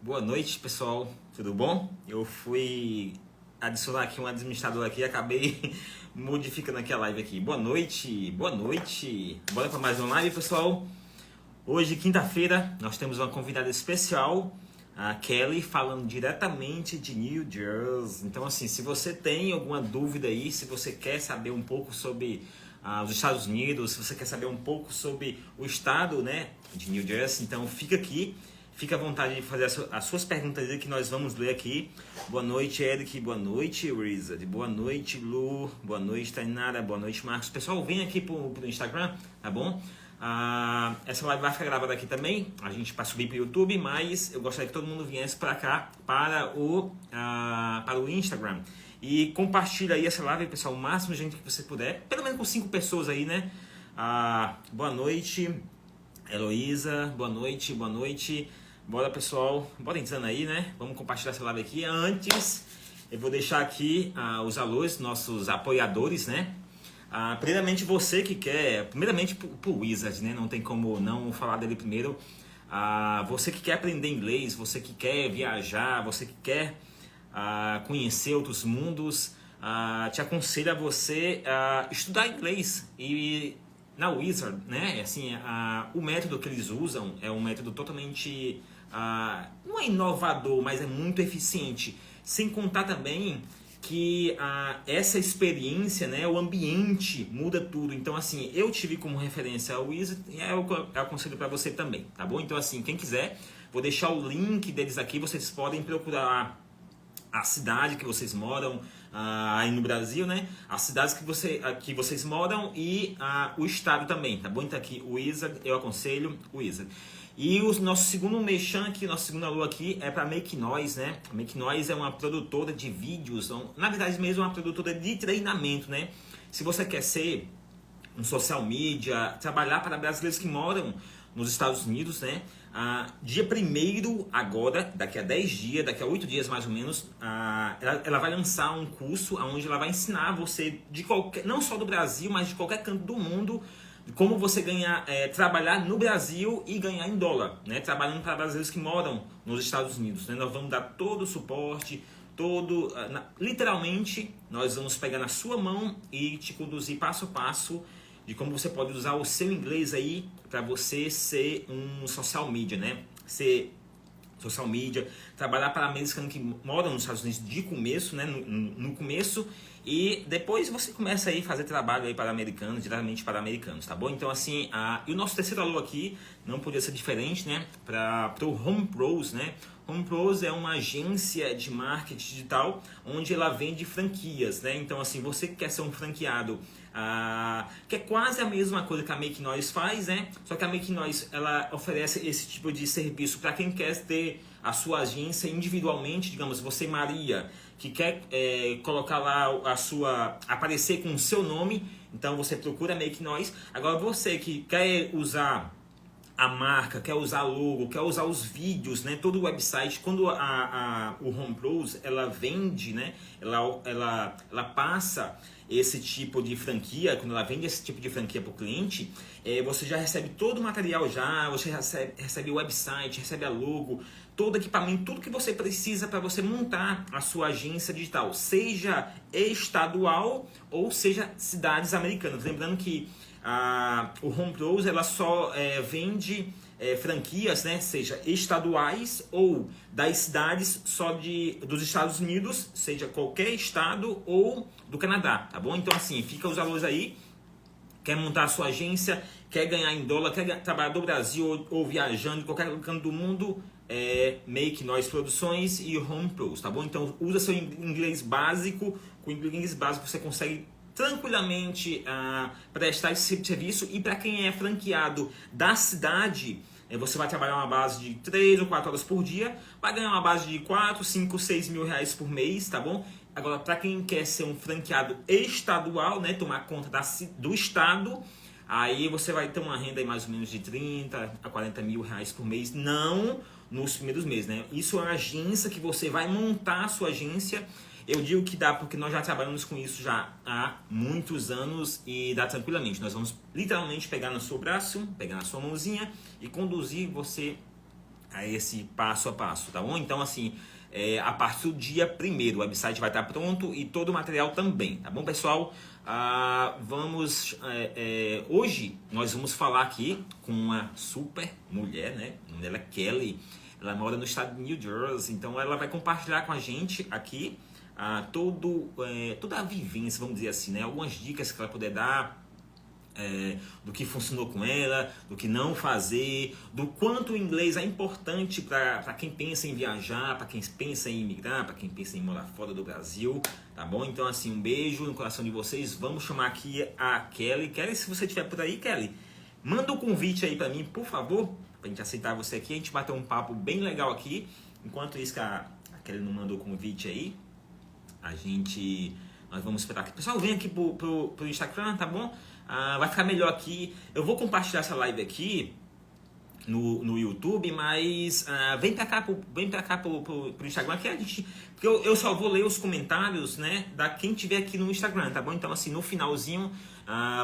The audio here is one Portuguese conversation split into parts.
Boa noite, pessoal. Tudo bom? Eu fui adicionar aqui um administrador aqui e acabei modificando aqui a live aqui. Boa noite, boa noite. Bora para mais uma live, pessoal. Hoje, quinta-feira, nós temos uma convidada especial, a Kelly, falando diretamente de New Jersey. Então, assim, se você tem alguma dúvida aí, se você quer saber um pouco sobre os Estados Unidos, se você quer saber um pouco sobre o estado, né, de New Jersey, então fica aqui. Fica à vontade de fazer as suas perguntas aí que nós vamos ler aqui. Boa noite, Eric. Boa noite, Wizard. Boa noite, Lu. Boa noite, Tainara. Boa noite, Marcos. Pessoal, vem aqui pro Instagram, tá bom? Essa live vai ficar gravada aqui também. A gente vai subir pro YouTube, mas eu gostaria que todo mundo viesse para cá, para o Instagram. E compartilha aí essa live, pessoal, o máximo de gente que você puder. Pelo menos com 5 pessoas aí, né? Boa noite, Heloísa. Boa noite, boa noite. Bora, pessoal, bora entrando aí, né? Vamos compartilhar essa live aqui. Antes, eu vou deixar aqui os alôs, nossos apoiadores, né? Primeiramente, você que quer... Primeiramente, pro Wizard, né? Não tem como não falar dele primeiro. Você que quer aprender inglês, você que quer viajar, você que quer conhecer outros mundos, te aconselho a você estudar inglês. E na Wizard, né? Assim, o método que eles usam é um método totalmente... não é inovador, mas é muito eficiente. Sem contar também que essa experiência, né, o ambiente muda tudo. Então, assim, eu tive como referência a Wizard e eu aconselho para você também, tá bom? Então, assim, quem quiser, vou deixar o link deles aqui. Vocês podem procurar a cidade que vocês moram aí no Brasil, né? As cidades que vocês moram e o estado também, tá bom? Então aqui o Wizard, eu aconselho o Wizard. E o nosso segundo merchan aqui, nosso segundo alô aqui é para Make Noise, né? A Make Noise é uma produtora de vídeos, na verdade mesmo é uma produtora de treinamento, né? Se você quer ser um social media, trabalhar para brasileiros que moram nos Estados Unidos, né? Dia 1º agora, daqui a 10 dias, daqui a 8 dias mais ou menos, ela vai lançar um curso onde ela vai ensinar você, não só do Brasil, mas de qualquer canto do mundo, como você trabalhar no Brasil e ganhar em dólar, né? Trabalhando para brasileiros que moram nos Estados Unidos, né? Nós vamos dar todo o suporte, literalmente, nós vamos pegar na sua mão e te conduzir passo a passo de como você pode usar o seu inglês aí para você ser um social media, né? Ser social media, trabalhar para americanos que moram nos Estados Unidos de começo, né? No começo, e depois você começa aí a fazer trabalho aí para americanos, diretamente para americanos, tá bom? Então, assim, e o nosso terceiro alô aqui não podia ser diferente, né? Para o Home Pros, né? Home Pros é uma agência de marketing digital onde ela vende franquias, né? Então, assim, você que quer ser um franqueado, que é quase a mesma coisa que a Make Noise faz, né? Só que a Make Noise, ela oferece esse tipo de serviço para quem quer ter a sua agência individualmente. Digamos, você, Maria, que quer colocar lá aparecer com o seu nome, então você procura a Make Noise. Agora, você que quer usar a marca, quer usar logo, quer usar os vídeos, né? Todo o website, quando o Home Pros, ela vende, né? Ela passa esse tipo de franquia, quando ela vende esse tipo de franquia para o cliente, você já recebe todo o material você recebe o website, recebe a logo, todo o equipamento, tudo que você precisa para você montar a sua agência digital, seja estadual ou seja cidades americanas. Lembrando que o Home Pros, ela só vende franquias, né, seja estaduais ou das cidades só dos Estados Unidos, seja qualquer estado ou do Canadá, tá bom? Então, assim, fica os alôs aí. Quer montar a sua agência, quer ganhar em dólar, quer trabalhar do Brasil ou viajando em qualquer canto do mundo, Make Noise Produções e Home Pros, tá bom? Então, usa seu inglês básico. Com inglês básico você consegue tranquilamente prestar esse tipo de serviço. E para quem é franqueado da cidade, você vai trabalhar uma base de 3 ou 4 horas por dia, vai ganhar uma base de 4, 5, 6 mil reais por mês, tá bom? Agora, para quem quer ser um franqueado estadual, né, tomar conta do estado, aí você vai ter uma renda aí mais ou menos de 30 a 40 mil reais por mês, não nos primeiros meses, né? Isso é uma agência que você vai montar a sua agência. Eu digo que dá porque nós já trabalhamos com isso já há muitos anos e dá tranquilamente. Nós vamos literalmente pegar no seu braço, pegar na sua mãozinha e conduzir você a esse passo a passo, tá bom? Então, assim, a partir do dia 1º, o website vai estar pronto e todo o material também, tá bom, pessoal? Hoje nós vamos falar aqui com uma super mulher, né? O nome dela é Kelly. Ela mora no estado de New Jersey, então ela vai compartilhar com a gente aqui toda a vivência, vamos dizer assim, né? Algumas dicas que ela puder dar, do que funcionou com ela, do que não fazer, do quanto o inglês é importante para quem pensa em viajar, para quem pensa em imigrar, para quem pensa em morar fora do Brasil, tá bom? Então, assim, um beijo no coração de vocês. Vamos chamar aqui a Kelly. Kelly, se você estiver por aí, Kelly, manda um convite aí para mim, por favor, pra gente aceitar você aqui, a gente bater um papo bem legal aqui. Enquanto isso que a Kelly não mandou o convite aí, nós vamos esperar que o pessoal venha aqui pro Instagram, tá bom? Vai ficar melhor aqui. Eu vou compartilhar essa live aqui no YouTube, mas vem pra cá pro Instagram, que porque eu só vou ler os comentários, né, da quem tiver aqui no Instagram, tá bom? Então, assim, no finalzinho,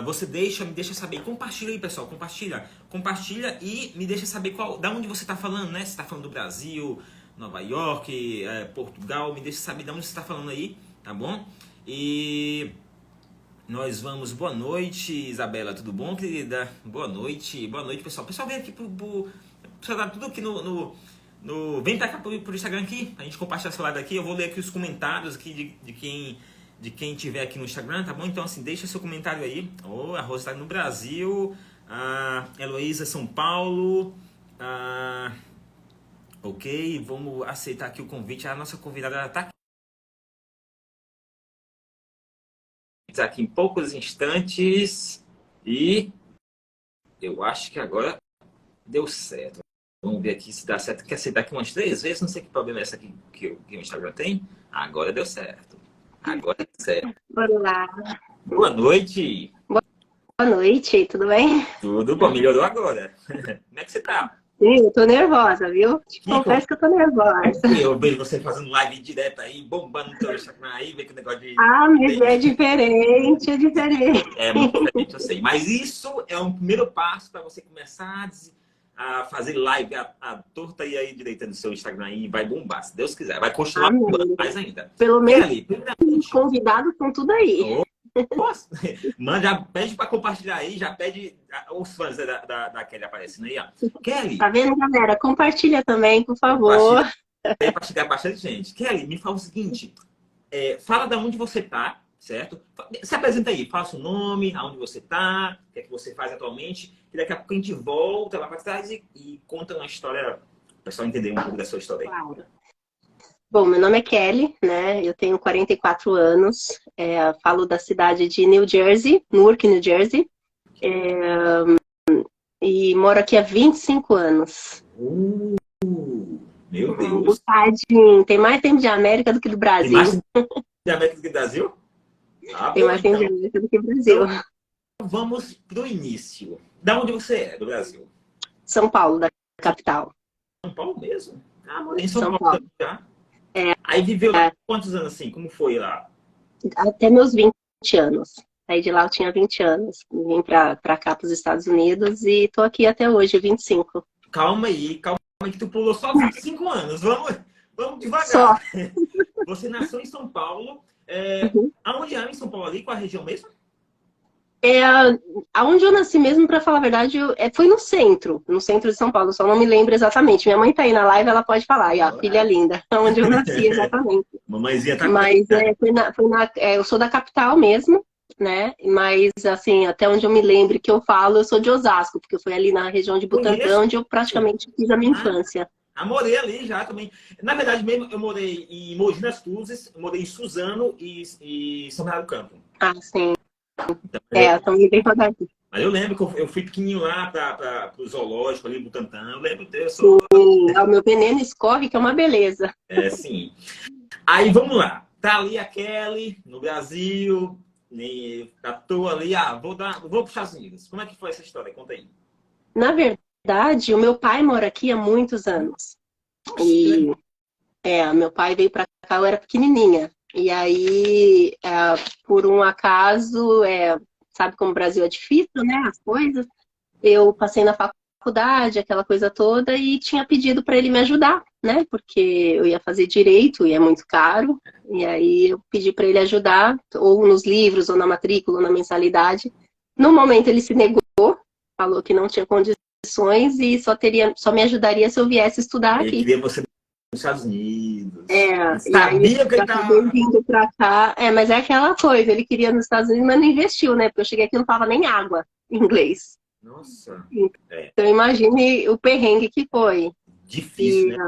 você me deixa saber. Compartilha aí, pessoal, compartilha e me deixa saber da onde você tá falando, né? Se tá falando do Brasil, Nova York, Portugal, me deixa saber de onde você tá falando aí, tá bom? E nós vamos... Boa noite, Isabela, tudo bom, querida? Boa noite, pessoal. Pessoal, vem aqui pessoal, tá tudo aqui vem pra cá pro Instagram aqui, a gente compartilha essa live aqui. Eu vou ler aqui os comentários aqui de quem tiver aqui no Instagram, tá bom? Então, assim, deixa seu comentário aí. A Rosa tá no Brasil, a Heloísa, São Paulo, ok, vamos aceitar aqui o convite. A nossa convidada, ela tá aqui em poucos instantes e eu acho que agora deu certo. Vamos ver aqui se dá certo. Quer aceitar aqui umas 3 vezes? Não sei que problema é essa aqui que o Instagram tem. Agora deu certo. Agora deu certo. Olá. Boa noite. Boa noite, tudo bem? Tudo bom, melhorou agora. Como é que você tá? Sim, eu tô nervosa, viu? Confesso que eu tô nervosa. Eu vejo você fazendo live direto aí, bombando no teu Instagram aí, vê que o negócio de... Mas é diferente, é diferente. É muito diferente, eu sei. Mas isso é um primeiro passo para você começar a fazer live à torta e aí direita no seu Instagram e vai bombar, se Deus quiser. Vai continuar bombando mais ainda. Pelo menos Kelly, os convidados estão tudo aí. Nossa, mano, já pede para compartilhar aí, já pede os fãs da Kelly aparecendo aí, ó. Kelly. Tá vendo, galera? Compartilha também, por favor. Para chegar bastante gente. Kelly, me fala o seguinte, fala de onde você tá, certo? Se apresenta aí, fala seu nome, aonde você tá, o que é que você faz atualmente, e daqui a pouco a gente volta lá para trás e conta uma história, para o pessoal entender um pouco da sua história aí. Claro. Bom, meu nome é Kelly, né? Eu tenho 44 anos, falo da cidade de New Jersey, Newark, New Jersey, e moro aqui há 25 anos. Meu Deus! Um bocadinho. Tem mais tempo de América do que do Brasil. Tem mais tempo de América do que do Brasil? Tem mais tempo de América do que do Brasil. Então, vamos pro início. Da onde você é, do Brasil? São Paulo, da capital. São Paulo mesmo? Morei em São Paulo já. Aí viveu lá quantos anos assim? Como foi lá? Até meus 20 anos. Aí de lá eu tinha 20 anos. Vim pra cá, pros Estados Unidos, e tô aqui até hoje, 25. Calma aí que tu pulou só 25 anos. Vamos devagar. Só. Você nasceu em São Paulo. Aonde é em São Paulo ali? Qual a região mesmo? Aonde eu nasci mesmo, pra falar a verdade, foi no centro de São Paulo, só não me lembro exatamente. Minha mãe tá aí na live, ela pode falar. E a filha linda, onde eu nasci exatamente. Mamãezinha tá Mas eu sou da capital mesmo, né? Mas assim, até onde eu me lembro que eu falo, eu sou de Osasco, porque foi ali na região de Butantã onde eu praticamente fiz a minha infância. Morei ali já também. Na verdade mesmo, eu morei em Mogi das Cruzes, morei em Suzano e São Bernardo do Campo. Sim. Eu também bem rodadinho. Mas eu lembro que eu fui pequenininho lá para o zoológico ali, Butantã. Eu lembro Sim, o meu veneno escorre, que é uma beleza. Sim. Aí, vamos lá. Tá ali a Kelly, no Brasil, à toa ali. Vou para os Estados Unidos. Como é que foi essa história? Conta aí. Na verdade, o meu pai mora aqui há muitos anos. E meu pai veio para cá, eu era pequenininha. E aí, por um acaso, sabe como o Brasil é difícil, né? As coisas. Eu passei na faculdade, aquela coisa toda, e tinha pedido para ele me ajudar, né? Porque eu ia fazer direito e é muito caro. E aí eu pedi para ele ajudar, ou nos livros, ou na matrícula, ou na mensalidade. No momento ele se negou, falou que não tinha condições e só me ajudaria se eu viesse estudar Ele aqui. queria você nos Estados Unidos. É, Ele e aí sabia que eu ele acabei tava... vindo pra cá. É, mas é aquela coisa, ele queria nos Estados Unidos, mas não investiu, né? Porque eu cheguei aqui e não falava nem água em inglês. Nossa, é Então imagine o perrengue que foi. difícil, E, né?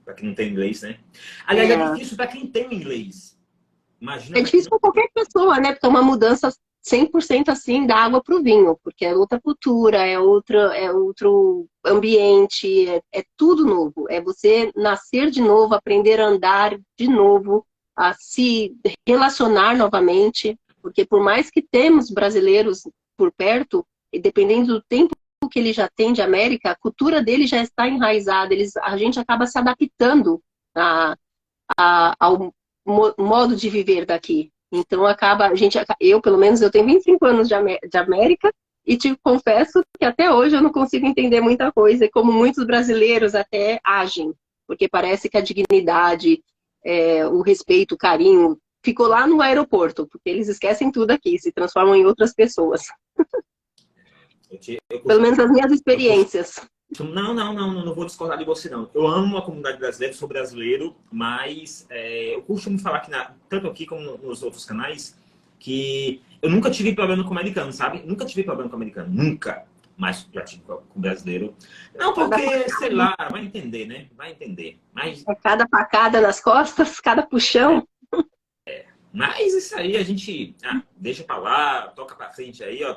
Para quem não tem inglês, né? Aliás, é difícil para quem tem inglês. Imagina é para quem difícil não para qualquer pessoa, né? Porque é uma mudança 100% assim da água para o vinho, porque é outra cultura, é outro ambiente, é tudo novo. É você nascer de novo, aprender a andar de novo, a se relacionar novamente, porque por mais que temos brasileiros por perto, e dependendo do tempo que ele já tem de América, a cultura dele já está enraizada, a gente acaba se adaptando ao modo de viver daqui. Então eu pelo menos eu tenho 25 anos de América e te confesso que até hoje eu não consigo entender muita coisa, e como muitos brasileiros até agem, porque parece que a dignidade, o respeito, o carinho, ficou lá no aeroporto, porque eles esquecem tudo aqui, se transformam em outras pessoas. Pelo menos as minhas eu costumo experiências. não vou discordar de você, não. Eu amo a comunidade brasileira, sou brasileiro, mas eu costumo falar que, tanto aqui como nos outros canais, que eu nunca tive problema com americano, sabe? Nunca tive problema com americano, nunca. Mas já tive com brasileiro. Não porque, sei lá, vai entender, né? Vai entender. Cada facada nas costas, cada puxão. Mas isso aí a gente deixa pra lá, toca pra frente aí, ó.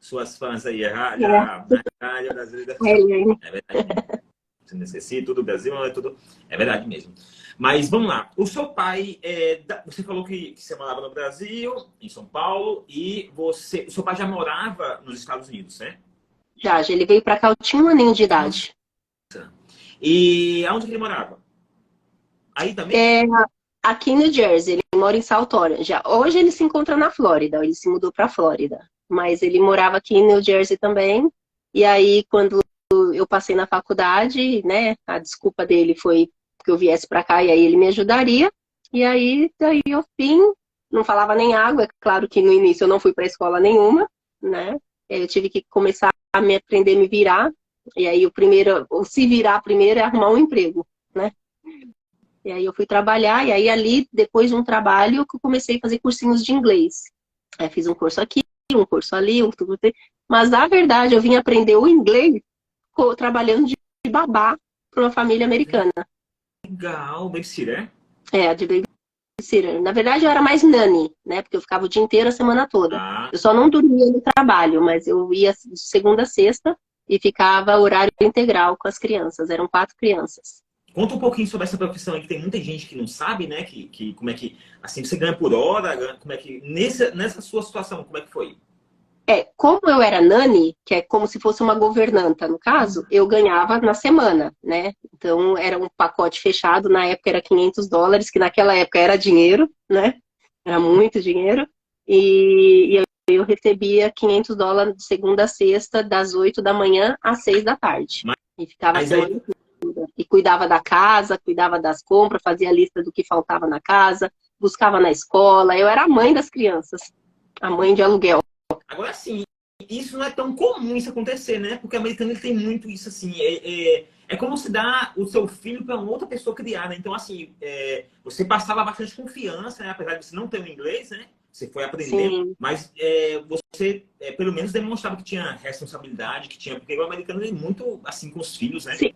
Suas fãs aí já na área brasileira. É verdade mesmo. Você necessita, tudo Brasil, é tudo. É verdade mesmo. Mas vamos lá. O seu pai, você falou que você morava no Brasil, em São Paulo, e o seu pai já morava nos Estados Unidos, né? Já, ele veio pra cá, eu tinha 1 aninho de Nossa. idade. E aonde que ele morava? Aí também? É, aqui em New Jersey, ele mora em South Orange. Hoje ele se encontra na Flórida, ele se mudou para Flórida. Mas ele morava aqui em New Jersey também. E aí, quando eu passei na faculdade, né, a desculpa dele foi que eu viesse para cá e aí ele me ajudaria. E aí, daí eu vim, não falava nem água. É claro que no início eu não fui para escola nenhuma, né? Eu tive que começar a me aprender a me virar. E aí, o se virar primeiro é arrumar um emprego, né? E aí eu fui trabalhar, e aí ali, depois de um trabalho, eu comecei a fazer cursinhos de inglês. Aí fiz um curso aqui, um curso ali, um tudo. Mas, na verdade, eu vim aprender o inglês trabalhando de babá para uma família americana. Legal, babysitter, De babysitter. Na verdade, eu era mais nanny, né? Porque eu ficava o dia inteiro, a semana toda. Ah, Eu só não dormia no trabalho, mas eu ia de segunda a sexta e ficava horário integral com as crianças. Eram 4 crianças. conta um pouquinho sobre essa profissão aí, que tem muita gente que não sabe, né? Como é que, assim, você ganha por hora, como é que, nessa sua situação, como é que foi? Como eu era nani, que é como se fosse uma governanta, no caso, eu ganhava na semana, né? Então, era um pacote fechado, na época era $500, que naquela época era dinheiro, né? Era muito dinheiro. E eu recebia $500 de segunda a sexta, das 8 da manhã às 6 da tarde. E ficava a Mas aí, semana toda. E cuidava da casa, cuidava das compras, fazia a lista do que faltava na casa, buscava na escola. Eu era a mãe das crianças, a mãe de aluguel. agora sim, isso não é tão comum isso acontecer, né? Porque o americano ele tem muito isso, assim. É como se dar o seu filho para uma outra pessoa criar, né? Então, assim, você passava bastante confiança, né? Apesar de você não ter o inglês, né? Você foi aprendendo, Sim. mas você pelo menos demonstrava que tinha responsabilidade, que tinha. Porque o americano é muito assim com os filhos, né? Sim.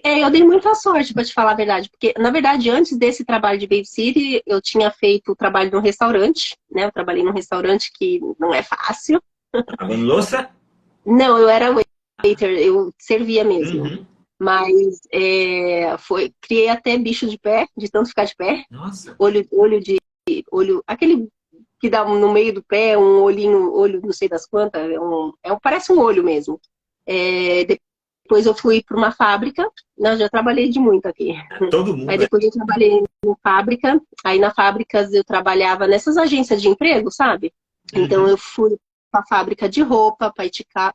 Eu dei muita sorte, para te falar a verdade, porque, na verdade, antes desse trabalho de babysitter, eu tinha feito o trabalho num restaurante, né? Eu trabalhei num restaurante que não é fácil. Lavando louça? Não, eu era waiter, eu servia mesmo. Uhum. Mas criei até bicho de pé, de tanto ficar de pé. Nossa. Olho, aquele que dá no meio do pé, um olhinho, olho não sei das quantas, parece um olho mesmo. Depois eu fui para uma fábrica, eu já trabalhei de muito aqui. Todo mundo, Aí né? depois eu trabalhei em fábrica, aí na fábrica eu trabalhava nessas agências de emprego, sabe? Então Uhum. eu fui para a fábrica de roupa, para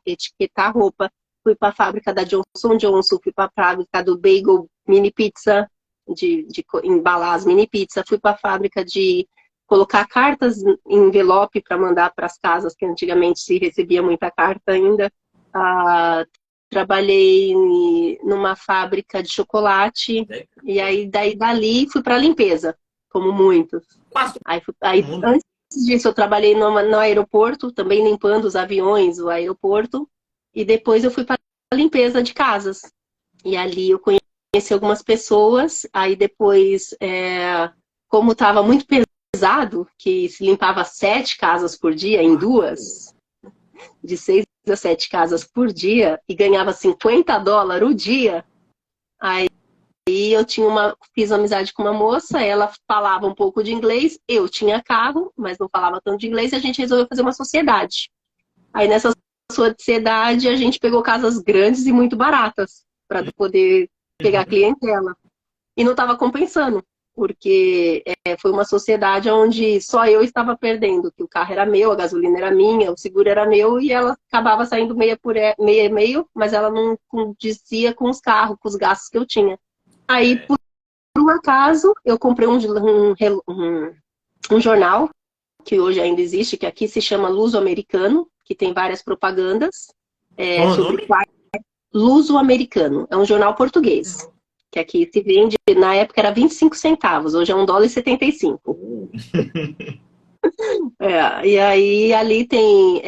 etiquetar roupa. fui para a fábrica da Johnson Johnson, fui para a fábrica do Bagel Mini Pizza, de embalar as mini pizza, fui para a fábrica de colocar cartas em envelope para mandar para as casas, que antigamente se recebia muita carta ainda. Trabalhei numa fábrica de chocolate, e aí dali fui para a limpeza, como muitos. Aí antes disso eu trabalhei no aeroporto, também limpando os aviões, o aeroporto, e depois eu fui para a limpeza de casas. E ali eu conheci algumas pessoas, aí depois, como estava muito pesado, que se limpava 7 casas por dia em 2, de 6 a 7 casas por dia, e ganhava $50 o dia, aí eu fiz amizade com uma moça, ela falava um pouco de inglês, eu tinha carro, mas não falava tanto de inglês, e a gente resolveu fazer uma sociedade. Aí nessa sociedade a gente pegou casas grandes e muito baratas, para poder pegar clientela. E não estava compensando, porque foi uma sociedade onde só eu estava perdendo, que o carro era meu, a gasolina era minha, o seguro era meu, e ela acabava saindo meia e meio, mas ela não condizia com os carros, com os gastos que eu tinha. Aí, por um acaso, eu comprei um jornal, que hoje ainda existe, que aqui se chama Luso-Americano, que tem várias propagandas sobre Luso-Americano. É um jornal português, que aqui se vende, na época era 25 centavos, hoje é $1,75. E aí ali tem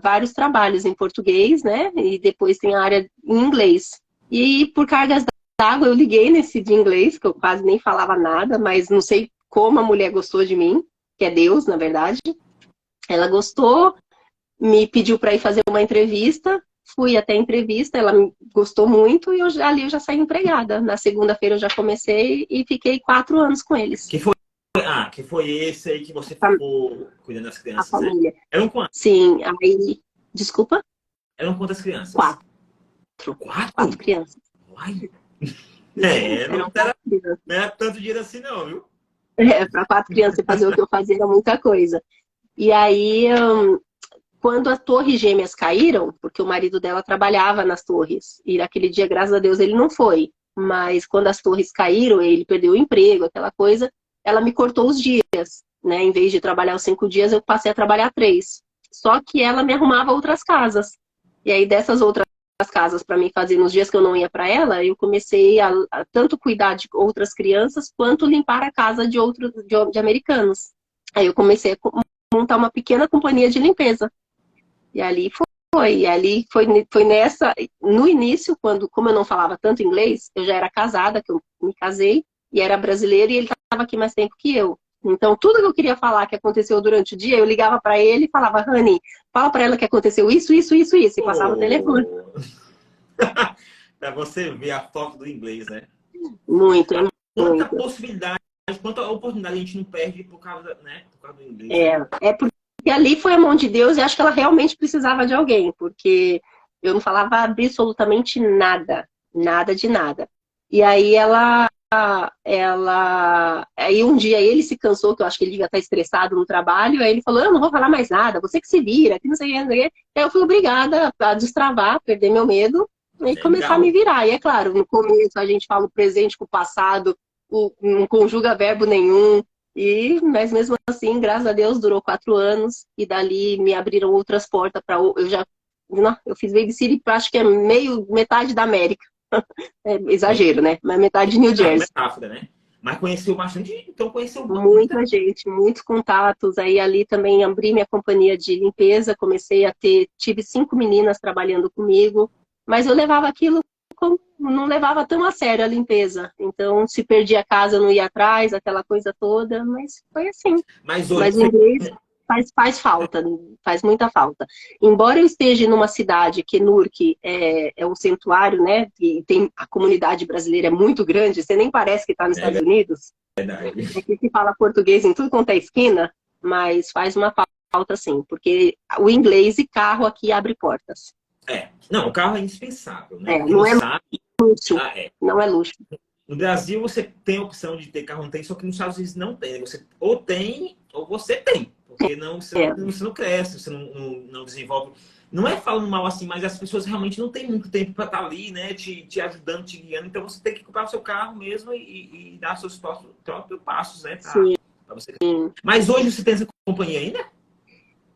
vários trabalhos em português, né? E depois tem a área em inglês. E por cargas d'água eu liguei nesse de inglês, que eu quase nem falava nada, mas não sei como a mulher gostou de mim, que é Deus, na verdade. Ela gostou, me pediu para ir fazer uma entrevista, fui até a entrevista, ela gostou muito e ali eu já saí empregada. Na segunda-feira eu já comecei e fiquei 4 anos com eles. Que foi esse aí que você ficou cuidando das crianças, a família. Né? Eram quantas? Sim, aí... Desculpa? Eram quantas crianças? 4. 4 crianças. Uai. Não era tanto dinheiro assim não, viu? Para 4 crianças fazer o que eu fazia era muita coisa. E aí, quando as torres gêmeas caíram, porque o marido dela trabalhava nas torres, e naquele dia, graças a Deus, ele não foi. Mas quando as torres caíram, ele perdeu o emprego, aquela coisa, ela me cortou os dias, né? Em vez de trabalhar os 5 dias, eu passei a trabalhar 3. Só que ela me arrumava outras casas. E aí, dessas outras casas para mim fazer nos dias que eu não ia para ela, eu comecei a tanto cuidar de outras crianças, quanto limpar a casa de americanos. Aí eu comecei a montar uma pequena companhia de limpeza. E ali foi nessa, no início, como eu não falava tanto inglês, eu já era casada, que eu me casei, e era brasileira, e ele estava aqui mais tempo que eu. Então, tudo que eu queria falar que aconteceu durante o dia, eu ligava para ele e falava, Rani, fala para ela que aconteceu isso, e passava o telefone. Para você ver a foto do inglês, né? Muito, Quanta possibilidade, quanta oportunidade a gente não perde por causa do inglês. Porque ali foi a mão de Deus e acho que ela realmente precisava de alguém, porque eu não falava absolutamente nada, nada de nada. E aí aí um dia ele se cansou, que eu acho que ele devia estar estressado no trabalho, aí ele falou, eu não vou falar mais nada, você que se vira, que não sei o que, não sei o que. Aí eu fui obrigada a destravar, perder meu medo e começar a me virar. E é claro, no começo a gente fala o presente com o passado, não conjuga verbo nenhum, mas mesmo assim, graças a Deus, durou 4 anos e dali me abriram outras portas para eu fiz babysitter para acho que é metade da América. É exagero, né? Mas metade de New Jersey. Metáfora, né? Mas conheceu bastante, então conheceu muita gente, muitos contatos. Aí ali também abri minha companhia de limpeza, tive 5 meninas trabalhando comigo, mas eu levava aquilo não levava tão a sério a limpeza. Então, se perdia a casa, eu não ia atrás, aquela coisa toda, mas foi assim. Mas o inglês faz falta, faz muita falta. Embora eu esteja numa cidade que Newark é um santuário, né? E a comunidade brasileira é muito grande, você nem parece que está nos Estados Unidos. Verdade. Aqui se fala português em tudo quanto é esquina, mas faz uma falta sim, porque o inglês e carro aqui abre portas. Não, o carro é indispensável, né? Não é luxo. Não é luxo. No Brasil você tem a opção de ter carro, não tem, só que nos Estados Unidos não tem. Você ou tem, ou você tem. Porque você não cresce, você não desenvolve. não é falando mal assim, mas as pessoas realmente não têm muito tempo para estar ali, né? Te ajudando, te guiando. Então você tem que comprar o seu carro mesmo e dar seus próprios passos, né? Sim. Pra você. Mas hoje você tem essa companhia ainda?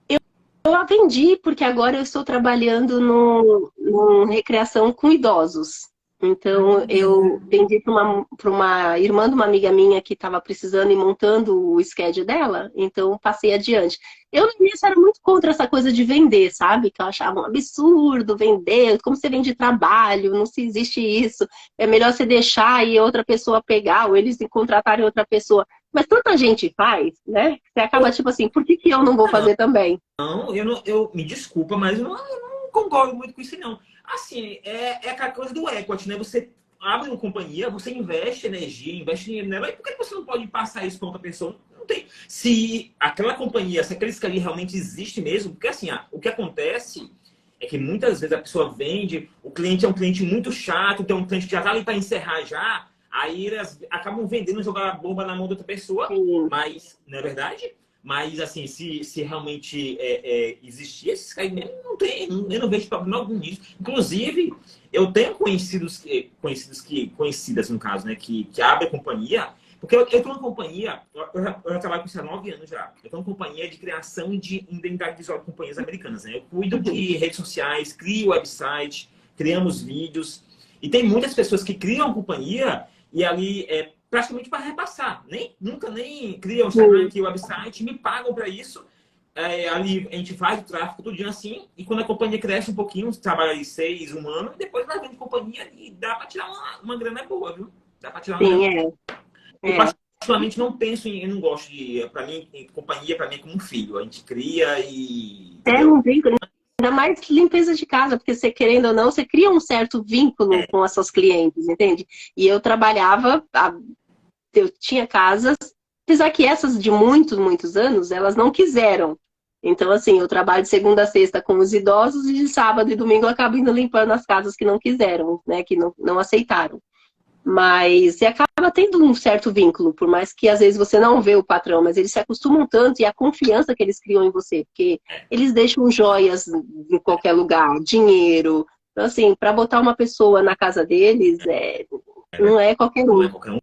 Eu a vendi porque agora eu estou trabalhando no recreação com idosos. Então, eu vendi para uma irmã de uma amiga minha que estava precisando e montando o schedule dela, então passei adiante. Eu, no início, era muito contra essa coisa de vender, sabe? Que eu achava um absurdo vender, como você vende trabalho, não se existe isso. É melhor você deixar e outra pessoa pegar, ou eles contratarem outra pessoa. Mas tanta gente faz, né? Você acaba tipo assim, por que que eu não vou fazer também? Não, eu me desculpa, mas eu não concordo muito com isso, não. Assim, é aquela coisa do equity, né? Você abre uma companhia, você investe energia, investe dinheiro nela, e por que você não pode passar isso para outra pessoa? Não tem. Se aquela companhia, se aquele ali realmente existe mesmo, porque assim, o que acontece é que muitas vezes a pessoa vende, o cliente é um cliente muito chato, então um cliente que já está ali para encerrar já, aí eles acabam vendendo, jogar a bomba na mão de outra pessoa, Sim. mas, não é verdade? Mas, assim, se realmente existir esses caras, não tem, eu não vejo problema algum nisso. Inclusive, eu tenho conhecidas, no caso, né, que abrem companhia, porque eu tenho uma companhia, eu já trabalho com isso há 9 anos já. Eu tenho uma companhia de criação de identidade visual de companhias americanas, né? Eu cuido de redes sociais, crio website, criamos vídeos. E tem muitas pessoas que criam companhia e ali praticamente para repassar. Nunca nem criam o Instagram, aqui o website, me pagam para isso. Ali a gente faz o tráfego tudo dia assim, e quando a companhia cresce um pouquinho, trabalha ali 6, um ano, e depois vai vendo companhia e dá para tirar uma grana boa, viu? Dá para tirar uma grana. Sim, Eu é. particularmente não penso eu não gosto de, para mim, companhia para mim é como um filho. A gente cria e, entendeu? Um vínculo, ainda mais limpeza de casa, porque você querendo ou não, você cria um certo vínculo com as suas clientes, entende? E eu trabalhava, eu tinha casas, apesar que essas de muitos, muitos anos, elas não quiseram. Então, assim, eu trabalho de segunda a sexta com os idosos e de sábado e domingo eu acabo indo limpando as casas que não quiseram, né? Que não aceitaram. Mas você acaba tendo um certo vínculo, por mais que às vezes você não vê o patrão, mas eles se acostumam tanto e a confiança que eles criam em você, porque eles deixam joias em qualquer lugar, dinheiro. Então, assim, para botar uma pessoa na casa deles, não é qualquer Não um. é qualquer um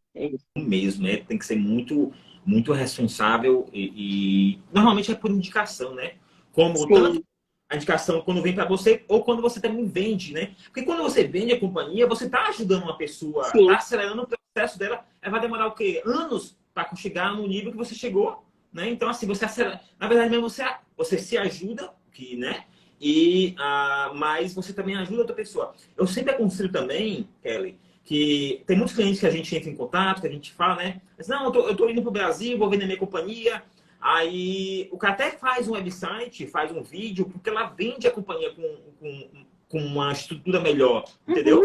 mesmo, né? Tem que ser muito, muito responsável e normalmente é por indicação, né? Como tanto Sim, a indicação quando vem para você ou quando você também vende, né? Porque quando você vende a companhia, você está ajudando uma pessoa, está sim. acelerando o processo dela. Ela vai demorar o quê? Anos para chegar no nível que você chegou, né? Então, assim, você acelera. Na verdade, mesmo você se ajuda, que, né? Mas você também ajuda outra pessoa. Eu sempre aconselho também, Kelly, que tem muitos clientes que a gente entra em contato, que a gente fala, né? Mas, não, eu tô indo para o Brasil, vou vender minha companhia. Aí o cara até faz um website, faz um vídeo, porque ela vende a companhia com uma estrutura melhor, Uhum, entendeu?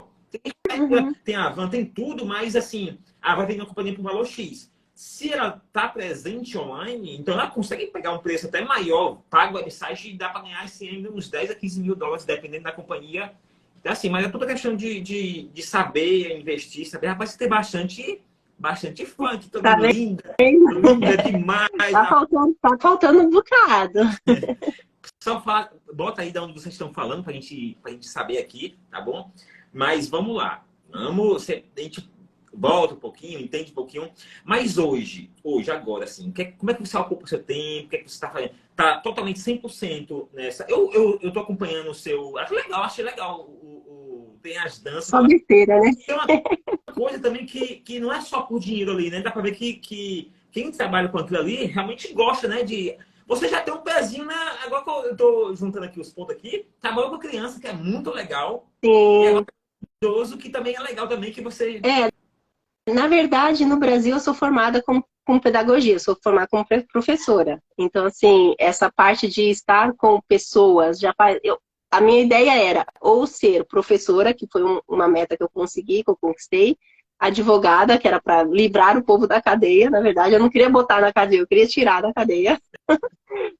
uhum. Tem a van, tem tudo, mas assim, vai vender uma companhia por valor X. Se ela está presente online, então ela consegue pegar um preço até maior, paga o website e dá para ganhar assim, ainda uns 10 a 15 mil dólares, dependendo da companhia. Então, assim, mas é toda questão de saber investir, saber, rapaz, tem bastante fã, Tá toda vendo? linda demais. Tá faltando um bocado. Só fala, bota aí de onde vocês estão falando pra gente saber aqui, tá bom? Mas vamos lá. A gente volta um pouquinho, entende um pouquinho. Mas hoje agora, assim, como é que você ocupa o seu tempo? O que é que você está fazendo? Tá totalmente 100% nessa. Eu tô acompanhando o seu. Achei legal. Tem as danças. Só besteira, né? Tem uma coisa também que não é só por dinheiro ali, né? Dá pra ver que quem trabalha com aquilo ali realmente gosta, né? Você já tem um pezinho na. Agora que eu tô juntando aqui os pontos aqui, trabalhou com criança, que é muito legal. E agora Sim. idoso, que também é legal também, que você. É, na verdade, no Brasil, eu sou formada com pedagogia, eu sou formada como professora. Então, assim, essa parte de estar com pessoas, a minha ideia era ou ser professora, que foi uma meta que eu consegui, que eu conquistei, advogada, que era para livrar o povo da cadeia. Na verdade, eu não queria botar na cadeia, eu queria tirar da cadeia.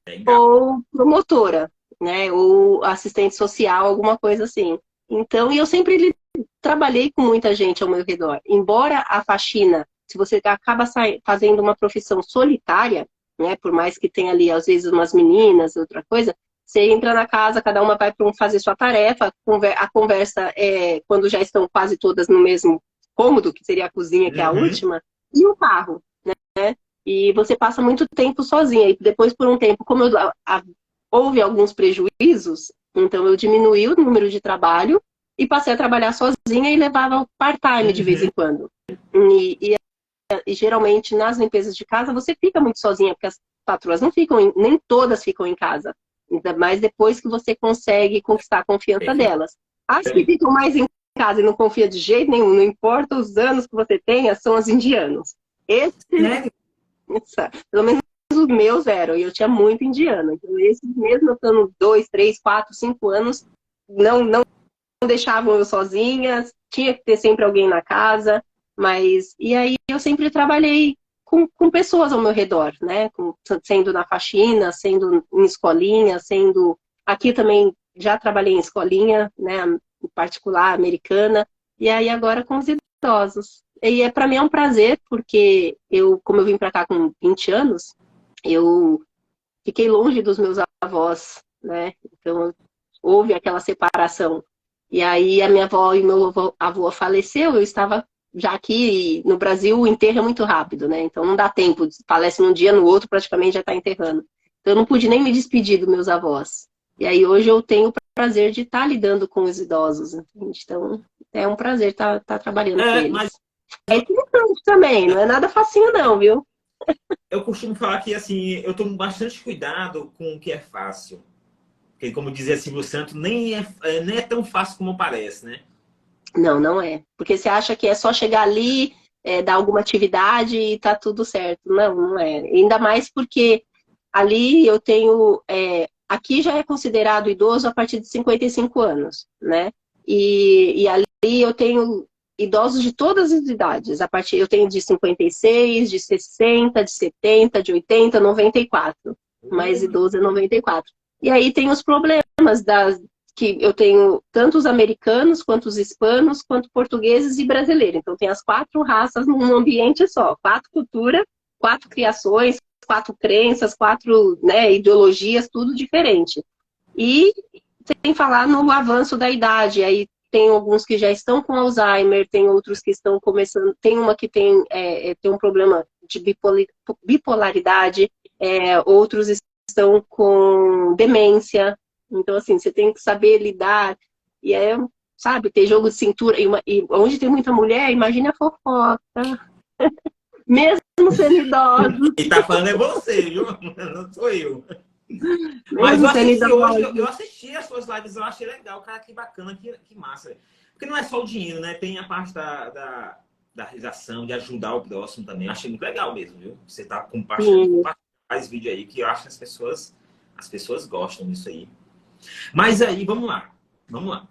Legal. Ou promotora, né? Ou assistente social, alguma coisa assim. Então, e eu sempre trabalhei com muita gente ao meu redor. Embora a faxina, se você acaba fazendo uma profissão solitária, né? Por mais que tenha ali, às vezes, umas meninas, outra coisa, Você entra na casa, cada uma vai para fazer sua tarefa, a conversa é quando já estão quase todas no mesmo cômodo, que seria a cozinha, que é a Uhum. última, e o carro, né? E você passa muito tempo sozinha. E depois, por um tempo, como houve alguns prejuízos, então eu diminuí o número de trabalho e passei a trabalhar sozinha e levava o part-time de vez em Uhum. quando. E geralmente nas limpezas de casa você fica muito sozinha, porque as patroas não ficam, nem todas ficam em casa. Ainda mais depois que você consegue conquistar a confiança Perfeito. delas. As que ficam mais em casa e não confia de jeito nenhum, não importa os anos que você tenha, são as indianos. Esses, Sério? pelo menos os meus eram, e eu tinha muito indiano. Então, esses, mesmo eu estando 2, 3, 4, 5 anos, não deixavam eu sozinha, tinha que ter sempre alguém na casa, mas e aí eu sempre trabalhei com pessoas ao meu redor, né? Sendo na faxina, sendo em escolinha, sendo aqui também já trabalhei em escolinha, né? Em particular americana, e aí agora com os idosos. E para mim é um prazer, porque como eu vim para cá com 20 anos, eu fiquei longe dos meus avós, né? Então houve aquela separação. E aí a minha avó e meu avô faleceu, eu estava já aqui no Brasil, o enterro é muito rápido, né? Então não dá tempo, falece num dia, no outro praticamente já está enterrando. Então eu não pude nem me despedir dos meus avós. E aí hoje eu tenho o prazer de estar lidando com os idosos, entende? Então é um prazer estar trabalhando com Mas eles. É interessante também, não é nada facinho não, viu? eu costumo falar que, assim, eu tomo bastante cuidado com o que é fácil. Porque, como dizia Silvio Santos, nem é tão fácil como parece, né? Não, não é. Porque você acha que é só chegar ali, dar alguma atividade e tá tudo certo. Não, não é. Ainda mais porque ali eu tenho. Aqui já é considerado idoso a partir de 55 anos, né? E ali eu tenho idosos de todas as idades. Eu tenho de 56, de 60, de 70, de 80, 94. Mais Uh, idoso é 94. E aí tem os problemas que eu tenho tanto os americanos, quanto os hispanos, quanto portugueses e brasileiros. Então tem as 4 raças num ambiente só, 4 culturas, 4 criações, 4 crenças, 4, né, ideologias, tudo diferente. E sem falar no avanço da idade, aí tem alguns que já estão com Alzheimer, tem outros que estão começando, tem uma que tem um problema de bipolaridade, outros estão com demência. Então, assim, você tem que saber lidar. E sabe, ter jogo de cintura. E onde tem muita mulher, imagina a fofoca. Mesmo sendo idosos, Quem tá falando é você, viu? Não sou eu. Mas mesmo sendo eu idosos. assisti as suas lives, eu achei legal, cara, que bacana, que massa. Porque não é só o dinheiro, né? Tem a parte da realização, de ajudar o próximo também. Eu achei muito legal mesmo, viu? Você tá Sim. compartilhando, faz vídeo aí que eu acho que as pessoas gostam disso aí. Mas aí, vamos lá. Vamos lá.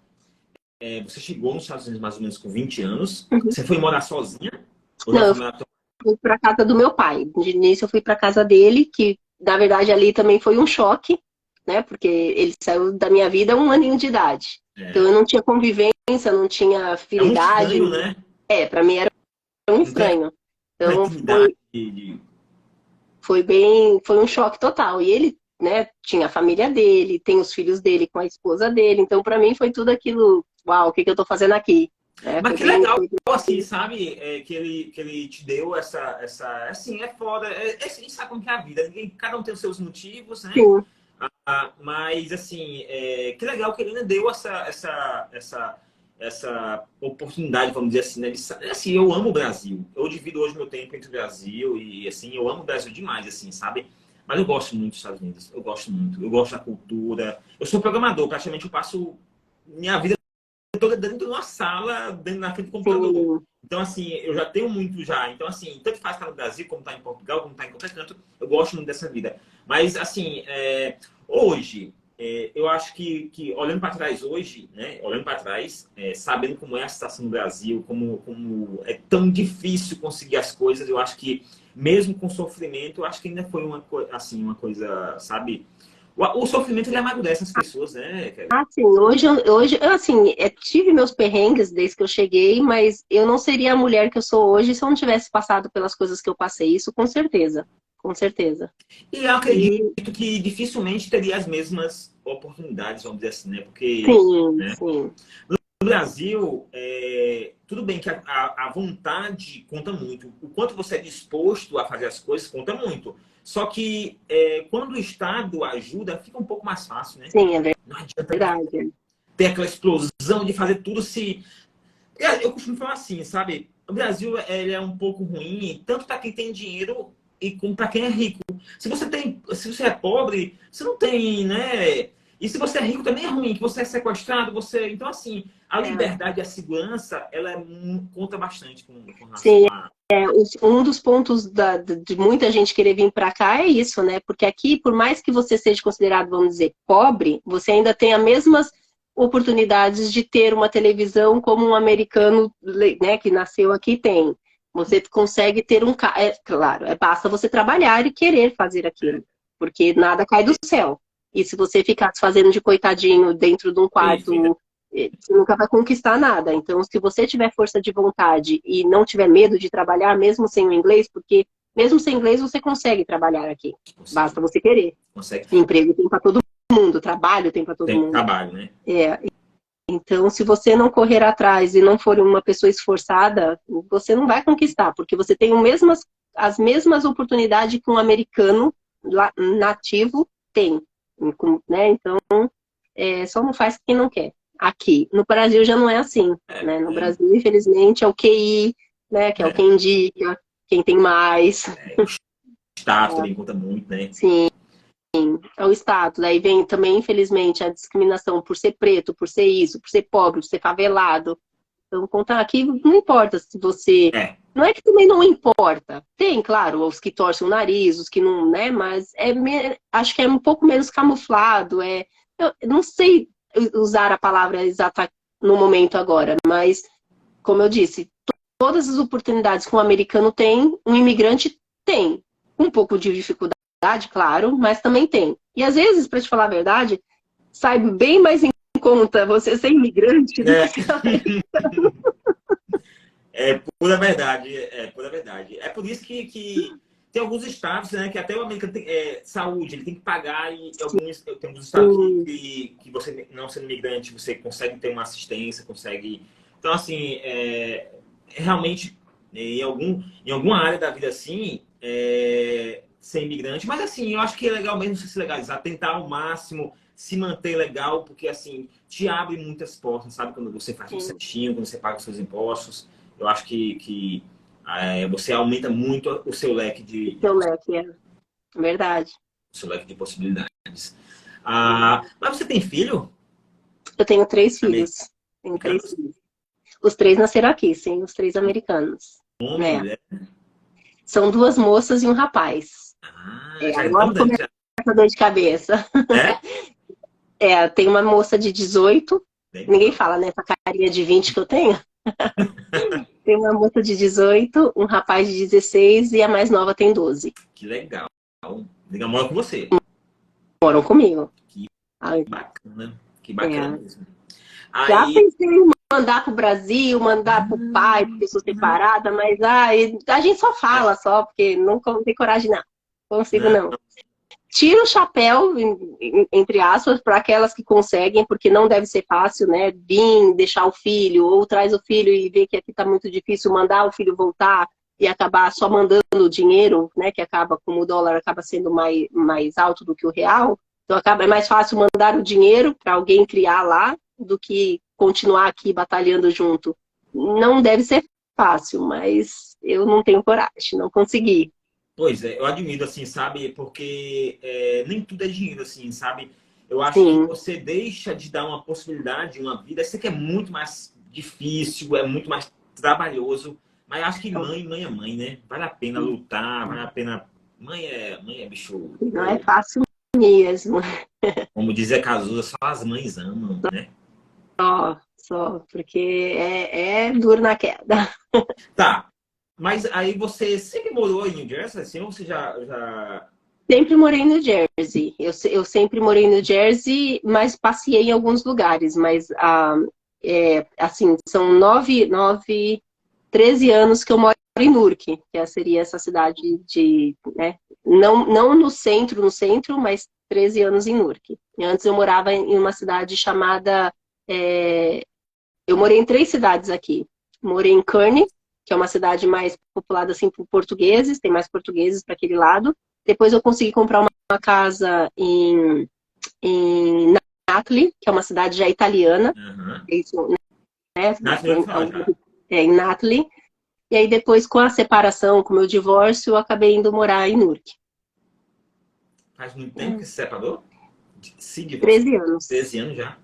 Você chegou nos Estados Unidos mais ou menos com 20 anos. Uhum. Você foi morar sozinha? Ou já Não, eu foi morar com... fui para casa do meu pai. De início, eu fui para casa dele, que na verdade ali também foi um choque, né? Porque ele saiu da minha vida 1 aninho de idade. Então eu É, não tinha convivência, não tinha é um afinidade. estranho, né? Para mim era um Não tem estranho. aquela Então intimidade foi um choque total. E ele, né, tinha a família dele, tem os filhos dele com a esposa dele. Então para mim foi tudo aquilo, uau, o que que eu tô fazendo aqui? Mas Foi que bem, legal, foi assim, sabe? Que ele te deu assim, é foda. Assim, sabe como que é a vida. Cada um tem os seus motivos, né? sim, Mas, assim, que legal que ele ainda deu essa oportunidade, vamos dizer assim, né? Assim, eu amo o Brasil. Eu divido hoje meu tempo entre o Brasil e, assim, eu amo o Brasil demais, assim, sabe? Mas eu gosto muito dos Estados Unidos. Eu gosto muito. Eu gosto da cultura. Eu sou programador. Praticamente eu passo minha vida toda dentro de uma sala, dentro na frente do computador. sim. Então, assim, eu já tenho muito já. Então, assim, tanto faz estar no Brasil, como estar em Portugal, como estar em qualquer canto, eu gosto muito dessa vida. Mas, assim, hoje, eu acho que olhando para trás hoje, né, olhando para trás, sabendo como é a situação no Brasil, como é tão difícil conseguir as coisas, eu acho que, mesmo com sofrimento, eu acho que ainda foi assim, uma coisa, sabe? O sofrimento, ele amadurece as pessoas, né, Kelly? Assim, hoje eu, assim, tive meus perrengues desde que eu cheguei, mas eu não seria a mulher que eu sou hoje se eu não tivesse passado pelas coisas que eu passei. Isso com certeza, com certeza. E eu acredito E que dificilmente teria as mesmas oportunidades, vamos dizer assim, né? Porque, Sim, né? sim. No Brasil, tudo bem que a vontade conta muito. O quanto você é disposto a fazer as coisas conta muito. Só que quando o Estado ajuda, fica um pouco mais fácil, né? Sim, é Não adianta verdade. ter aquela explosão de fazer tudo se... Eu costumo falar assim, sabe? O Brasil ele é um pouco ruim, tanto para quem tem dinheiro e como para quem é rico. Se você é pobre, você não tem, né? E se você é rico também é ruim, que você é sequestrado, você... Então, assim, a É. liberdade e a segurança, ela conta bastante com relação Sim, a... um dos pontos de muita gente querer vir para cá é isso, né? Porque aqui, por mais que você seja considerado, vamos dizer, pobre, você ainda tem as mesmas oportunidades de ter uma televisão como um americano, né, que nasceu aqui tem. Você consegue ter um carro, claro, basta você trabalhar e querer fazer aquilo, porque nada cai do céu. E se você ficar se fazendo de coitadinho dentro de um Perfeita. quarto, você nunca vai conquistar nada. Então, se você tiver força de vontade e não tiver medo de trabalhar, mesmo sem o inglês, porque mesmo sem inglês você consegue trabalhar aqui. Basta Consegue, você querer. consegue. Emprego tem para todo mundo, trabalho tem para todo Tem mundo. trabalho, né? É, então, se você não correr atrás e não for uma pessoa esforçada, você não vai conquistar, porque você tem as mesmas oportunidades que um americano nativo tem. Né? Então, só não faz quem não quer. Aqui. No Brasil já não é assim. É, Né? No é, Brasil, infelizmente, é o QI, né? Que é o é, quem indica, quem tem mais. o status também conta muito, né? Sim, é o status. Aí vem também, infelizmente, a discriminação por ser preto, por ser isso, por ser pobre, por ser favelado. Então, contar aqui não importa se você. É, Não é que também não importa. Tem, claro, os que torcem o nariz, os que não, né? Mas acho que é um pouco menos camuflado. Eu não sei usar a palavra exata no momento agora, mas, como eu disse, todas as oportunidades que um americano tem, um imigrante tem. Um pouco de dificuldade, claro, mas também tem. E às vezes, para te falar a verdade, sai bem mais em conta você ser imigrante do que é. ser É pura verdade, é pura verdade. É por isso que tem alguns estados, né, que até o americano tem saúde, ele tem que pagar e tem alguns estados que você, não sendo imigrante, você consegue ter uma assistência, consegue... Então, assim, realmente, em alguma área da vida, assim, ser imigrante, mas, assim, eu acho que é legal mesmo você se legalizar, tentar ao máximo se manter legal, porque, assim, te abre muitas portas, sabe? Quando você faz tudo Sim, certinho, quando você paga os seus impostos. Eu acho que você aumenta muito o seu leque seu leque, é verdade. possibilidades. Ah, mas você tem filho? Eu tenho 3 filhos. Tenho três Americanos? filhos. Os 3 nasceram aqui, sim, os 3 americanos. Homem, Né? mulher? São 2 moças e um rapaz. Ah, já é tão Agora grande. começa a dor de cabeça. É? Tem uma moça de 18, ninguém Legal. fala, né? Essa carinha de 20 que eu tenho. Tem uma moça de 18, um rapaz de 16 e a mais nova tem 12. Que legal. Liga, mora com você. Moram comigo. Que Ai, bacana. Que bacana é. mesmo. Já Aí, pensei em mandar pro Brasil, mandar pro pai, porque eu sou separada, mas a gente só fala só, porque não tem coragem, não. Consigo, né? não. Tira o chapéu, entre aspas, para aquelas que conseguem, porque não deve ser fácil, né? Vir, deixar o filho, ou traz o filho e ver que aqui tá muito difícil, mandar o filho voltar e acabar só mandando o dinheiro, né? Que acaba, como o dólar acaba sendo mais alto do que o real. Então é mais fácil mandar o dinheiro para alguém criar lá do que continuar aqui batalhando junto. Não deve ser fácil, mas eu não tenho coragem, não consegui. Pois é, eu admiro, assim, sabe? Porque nem tudo é dinheiro, assim, sabe? Eu acho que Sim, você deixa de dar uma possibilidade, uma vida. Eu sei que é muito mais difícil, é muito mais trabalhoso. Mas eu acho que mãe é mãe, né? Vale a pena lutar, vale a pena. Mãe é bicho. não é fácil mesmo. Como dizia Cazuza, só as mães amam, né? Só, porque é duro na queda. Tá. Mas aí você sempre morou em New Jersey, assim, ou você já... Sempre morei no Jersey. Eu sempre morei no Jersey, mas passei em alguns lugares. Mas, assim, são 13 anos que eu moro em Newark, que seria essa cidade né, Não no centro, mas 13 anos em Newark. E antes eu morava em uma cidade chamada... eu morei em 3 cidades aqui. Morei em Kearney, que é uma cidade mais populada assim por portugueses, tem mais portugueses para aquele lado. Depois eu consegui comprar uma casa em Natley, que é uma cidade já italiana. Uhum. Isso, né? Nath, eu falar já. Em Natley. E aí depois, com a separação, com o meu divórcio, eu acabei indo morar em Newark. Faz muito tempo que se separou? Se divorciou. 13 anos. 13 anos já.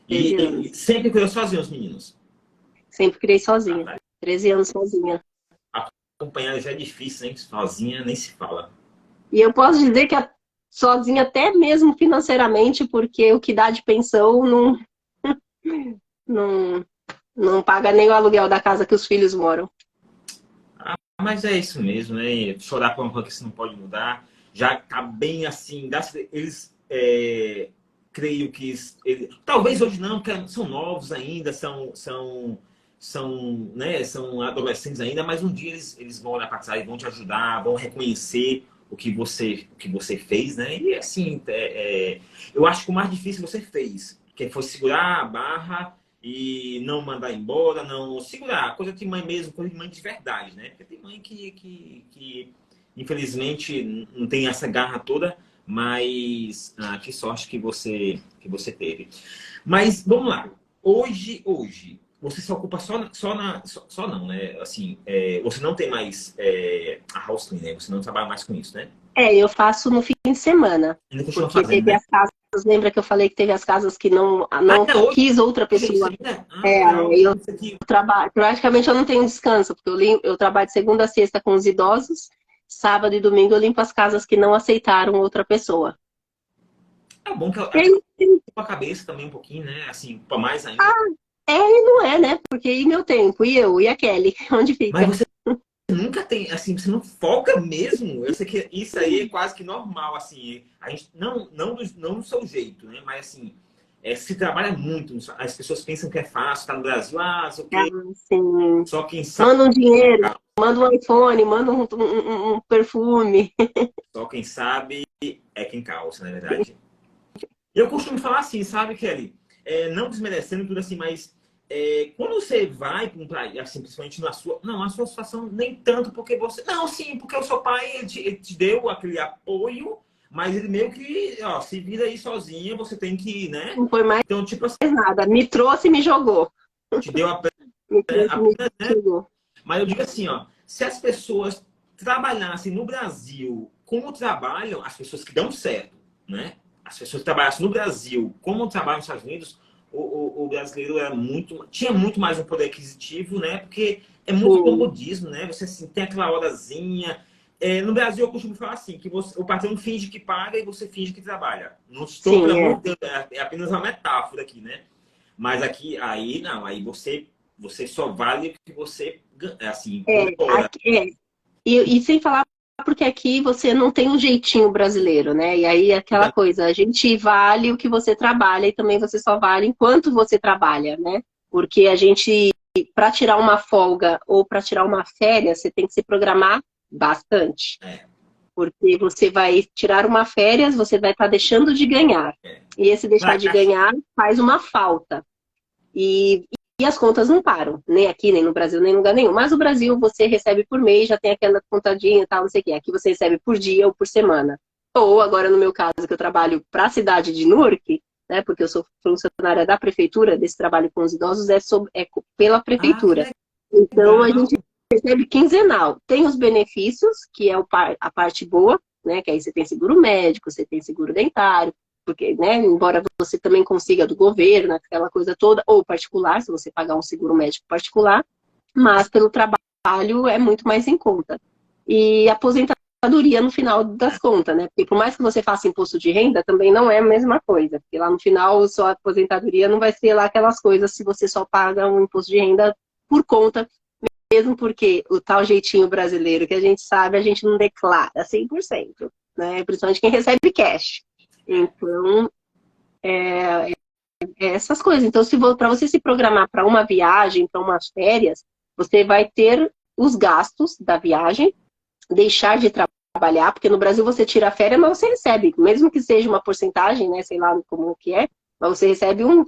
13 E anos. sempre criou sozinho os meninos? Sempre criei sozinha. Ah, 13 anos sozinha. acompanhar já é difícil, hein? Sozinha nem se fala. E eu posso dizer que sozinha até mesmo financeiramente, porque o que dá de pensão não paga nem o aluguel da casa que os filhos moram. Mas é isso mesmo, né? Chorar por uma coisa que você não pode mudar. Já tá bem assim. Eles, creio que... talvez hoje não, porque são novos ainda, né, são adolescentes ainda, mas um dia eles vão olhar para trás, vão te ajudar, vão reconhecer o que você fez, né? E assim, eu acho que o mais difícil você fez, que foi segurar a barra e não mandar embora, não segurar, coisa de mãe mesmo, coisa de mãe de verdade, né? Porque tem mãe que infelizmente não tem essa garra toda, mas que sorte que você teve. Mas vamos lá, hoje você se ocupa só não, né? Assim, você não tem mais a house clean, né? Você não trabalha mais com isso, né? Eu faço no fim de semana. Ainda continua Porque fazendo, teve né? as casas, lembra que eu falei que teve as casas que não Até hoje, quis outra pessoa. legal. Eu Isso aqui. trabalho, praticamente eu não tenho descanso, porque eu trabalho de segunda a sexta com os idosos, sábado e domingo eu limpo as casas que não aceitaram outra pessoa. É bom que E aí, a cabeça também um pouquinho, né? Assim, para mais ainda. e não é, né? Porque e meu tempo? E eu? E a Kelly? Onde Mas fica? você nunca tem, assim, você não folga mesmo. Eu sei que isso aí é quase que normal, assim. A gente, não do seu jeito, né? Mas assim, se trabalha muito. As pessoas pensam que é fácil, tá no Brasil, sei o quê. Assim, Só quem sabe, manda um dinheiro, manda um iPhone, manda um perfume. só quem sabe é quem causa, na verdade. Eu costumo falar assim, sabe, Kelly? Não desmerecendo tudo assim, mas quando você vai para um país, assim, principalmente na sua... Não, a sua situação nem tanto porque você... Não, sim, porque o seu pai ele te deu aquele apoio, mas ele meio que, ó, se vira aí sozinha, você tem que, né? Não foi mais Então, tipo assim, nada. Me trouxe e me jogou. te deu Me trouxe e me né? jogou. Mas eu digo assim, ó, se as pessoas trabalhassem no Brasil como trabalham as pessoas que dão certo, né? As pessoas que trabalhassem no Brasil como trabalham nos Estados Unidos, o brasileiro tinha muito mais um poder aquisitivo, né? Porque é muito comodismo, né? Você assim, tem aquela horazinha. No Brasil, eu costumo falar assim, que o patrão finge que paga e você finge que trabalha. Não estou, pelo amor de Deus, é apenas uma metáfora aqui, né? Mas aqui, aí não, aí você só vale o que você, assim, E sem falar porque aqui você não tem um jeitinho brasileiro, né? E aí aquela coisa, a gente vale o que você trabalha e também você só vale enquanto você trabalha, né? Porque a gente, para tirar uma folga ou para tirar uma férias, você tem que se programar bastante. Porque você vai tirar uma férias, você vai estar deixando de ganhar. E esse deixar de ganhar faz uma falta. E as contas não param, nem aqui, nem no Brasil, nem em lugar nenhum. Mas no Brasil você recebe por mês, já tem aquela contadinha e tal, não sei o quê. Aqui você recebe por dia ou por semana. Ou agora, no meu caso, que eu trabalho para a cidade de Newark, né, porque eu sou funcionária da prefeitura, desse trabalho com os idosos, pela prefeitura. Então a gente recebe quinzenal. Tem os benefícios, que é a parte boa, né, que aí você tem seguro médico, você tem seguro dentário, porque, né, embora você também consiga do governo, aquela coisa toda, ou particular, se você pagar um seguro médico particular, mas pelo trabalho é muito mais em conta. E aposentadoria no final das contas, né? Porque por mais que você faça imposto de renda, também não é a mesma coisa, porque lá no final sua aposentadoria não vai ser lá aquelas coisas se você só paga um imposto de renda por conta, mesmo porque o tal jeitinho brasileiro que a gente sabe, a gente não declara 100%, né? Principalmente quem recebe cash. Então, essas coisas. Então, para você se programar para uma viagem, para umas férias, você vai ter os gastos da viagem, deixar de trabalhar, porque no Brasil você tira a férias, mas você recebe, mesmo que seja uma porcentagem, né, sei lá como que é, mas você recebe um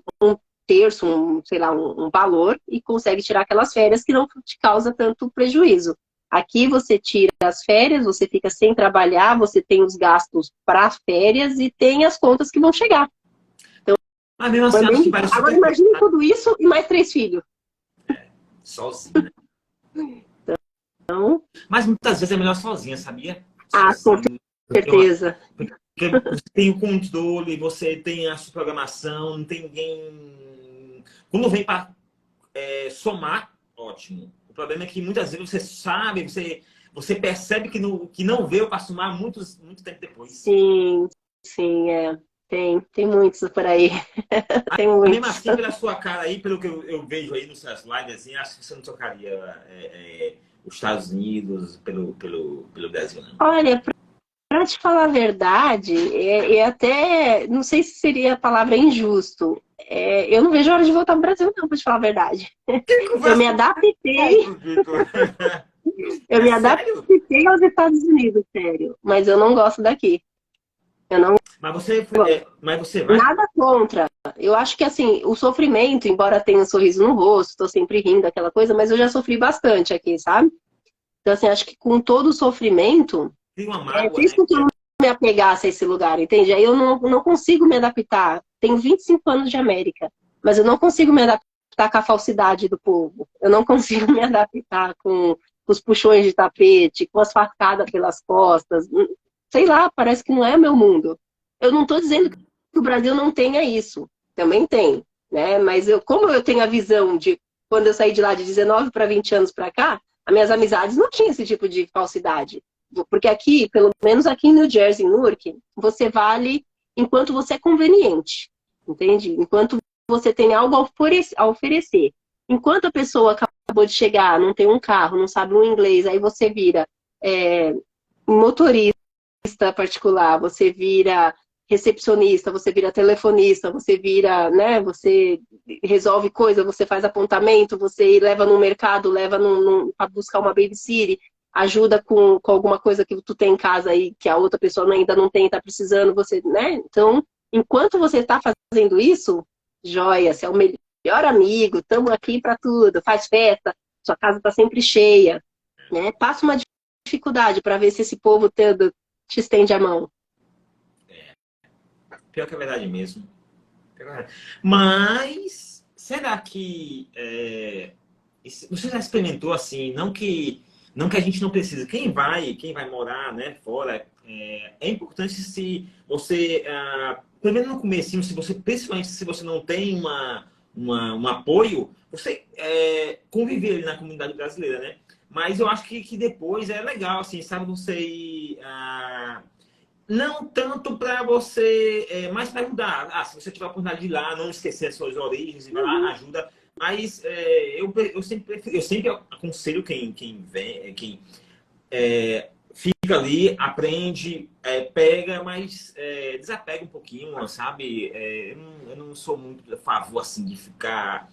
terço, sei lá, um valor e consegue tirar aquelas férias que não te causa tanto prejuízo. Aqui você tira as férias, você fica sem trabalhar, você tem os gastos para as férias e tem as contas que vão chegar. Então, Mas mesmo assim, acho que vale agora super a imagine pena. tudo isso e mais 3 filhos. Sozinho, né? Então, Mas muitas vezes é melhor sozinha, sabia? com Sozinho. certeza. Porque você tem o controle, você tem a sua programação, não tem ninguém. Quando vem para somar, ótimo. O problema é que muitas vezes você sabe, você percebe que não veio para somar muito tempo depois. Sim, sim, tem muitos por aí. Tem Mesmo muitos. assim, pela sua cara aí, pelo que eu vejo aí nos seus slides, assim, acho que você não trocaria os Estados Unidos pelo Brasil, não. Olha, para te falar a verdade, até, não sei se seria a palavra injusto. Eu não vejo a hora de voltar ao Brasil, não, para te falar a verdade. Que Eu me conversa adaptei, louco, Vitor. eu É me sério? adaptei aos Estados Unidos, sério. Mas eu não gosto daqui. Eu não gosto. Mas você vai? Nada contra. Eu acho que assim, o sofrimento, embora tenha um sorriso no rosto, estou sempre rindo, aquela coisa, mas eu já sofri bastante aqui, sabe? Então, assim, acho que com todo o sofrimento, Tem uma mágoa, fez né? com que eu não me apegasse a esse lugar, entende? Aí eu não consigo me adaptar. Tenho 25 anos de América, mas eu não consigo me adaptar com a falsidade do povo. Eu não consigo me adaptar com os puxões de tapete, com as facadas pelas costas. Sei lá, parece que não é meu mundo. Eu não estou dizendo que o Brasil não tenha isso. Também tem, né? Mas como eu tenho a visão de quando eu saí de lá de 19 para 20 anos para cá, as minhas amizades não tinham esse tipo de falsidade. Porque aqui, pelo menos aqui em New Jersey, em Newark, você vale enquanto você é conveniente, entende? Enquanto você tem algo a oferecer. Enquanto a pessoa acabou de chegar, não tem um carro, não sabe um inglês, aí você vira motorista particular, você vira recepcionista, você vira telefonista, você vira, né, você resolve coisa, você faz apontamento, você leva no mercado, leva para buscar uma babysitter, ajuda com alguma coisa que tu tem em casa aí, que a outra pessoa ainda não tem, está precisando, você, né? Então, enquanto você está fazendo isso, joia, você é o melhor amigo, estamos aqui para tudo, faz festa, sua casa está sempre cheia, né? Passa uma dificuldade para ver se esse povo te estende a mão. Pior que é verdade mesmo. Mas, será que você já experimentou assim, não que a gente não precisa, quem vai morar, né, fora, é importante se você, pelo menos no comecinho, se você, principalmente se você não tem um apoio, você conviver ali na comunidade brasileira, né? Mas eu acho que depois é legal, assim, sabe, você ir, não tanto para você, mas para ajudar. Se você tiver a oportunidade de ir lá, não esquecer as suas origens e vai lá, ajuda. Mas eu sempre aconselho quem vem, quem fica ali, aprende, pega, mas desapega um pouquinho, sabe? Eu não sou muito a favor assim, de ficar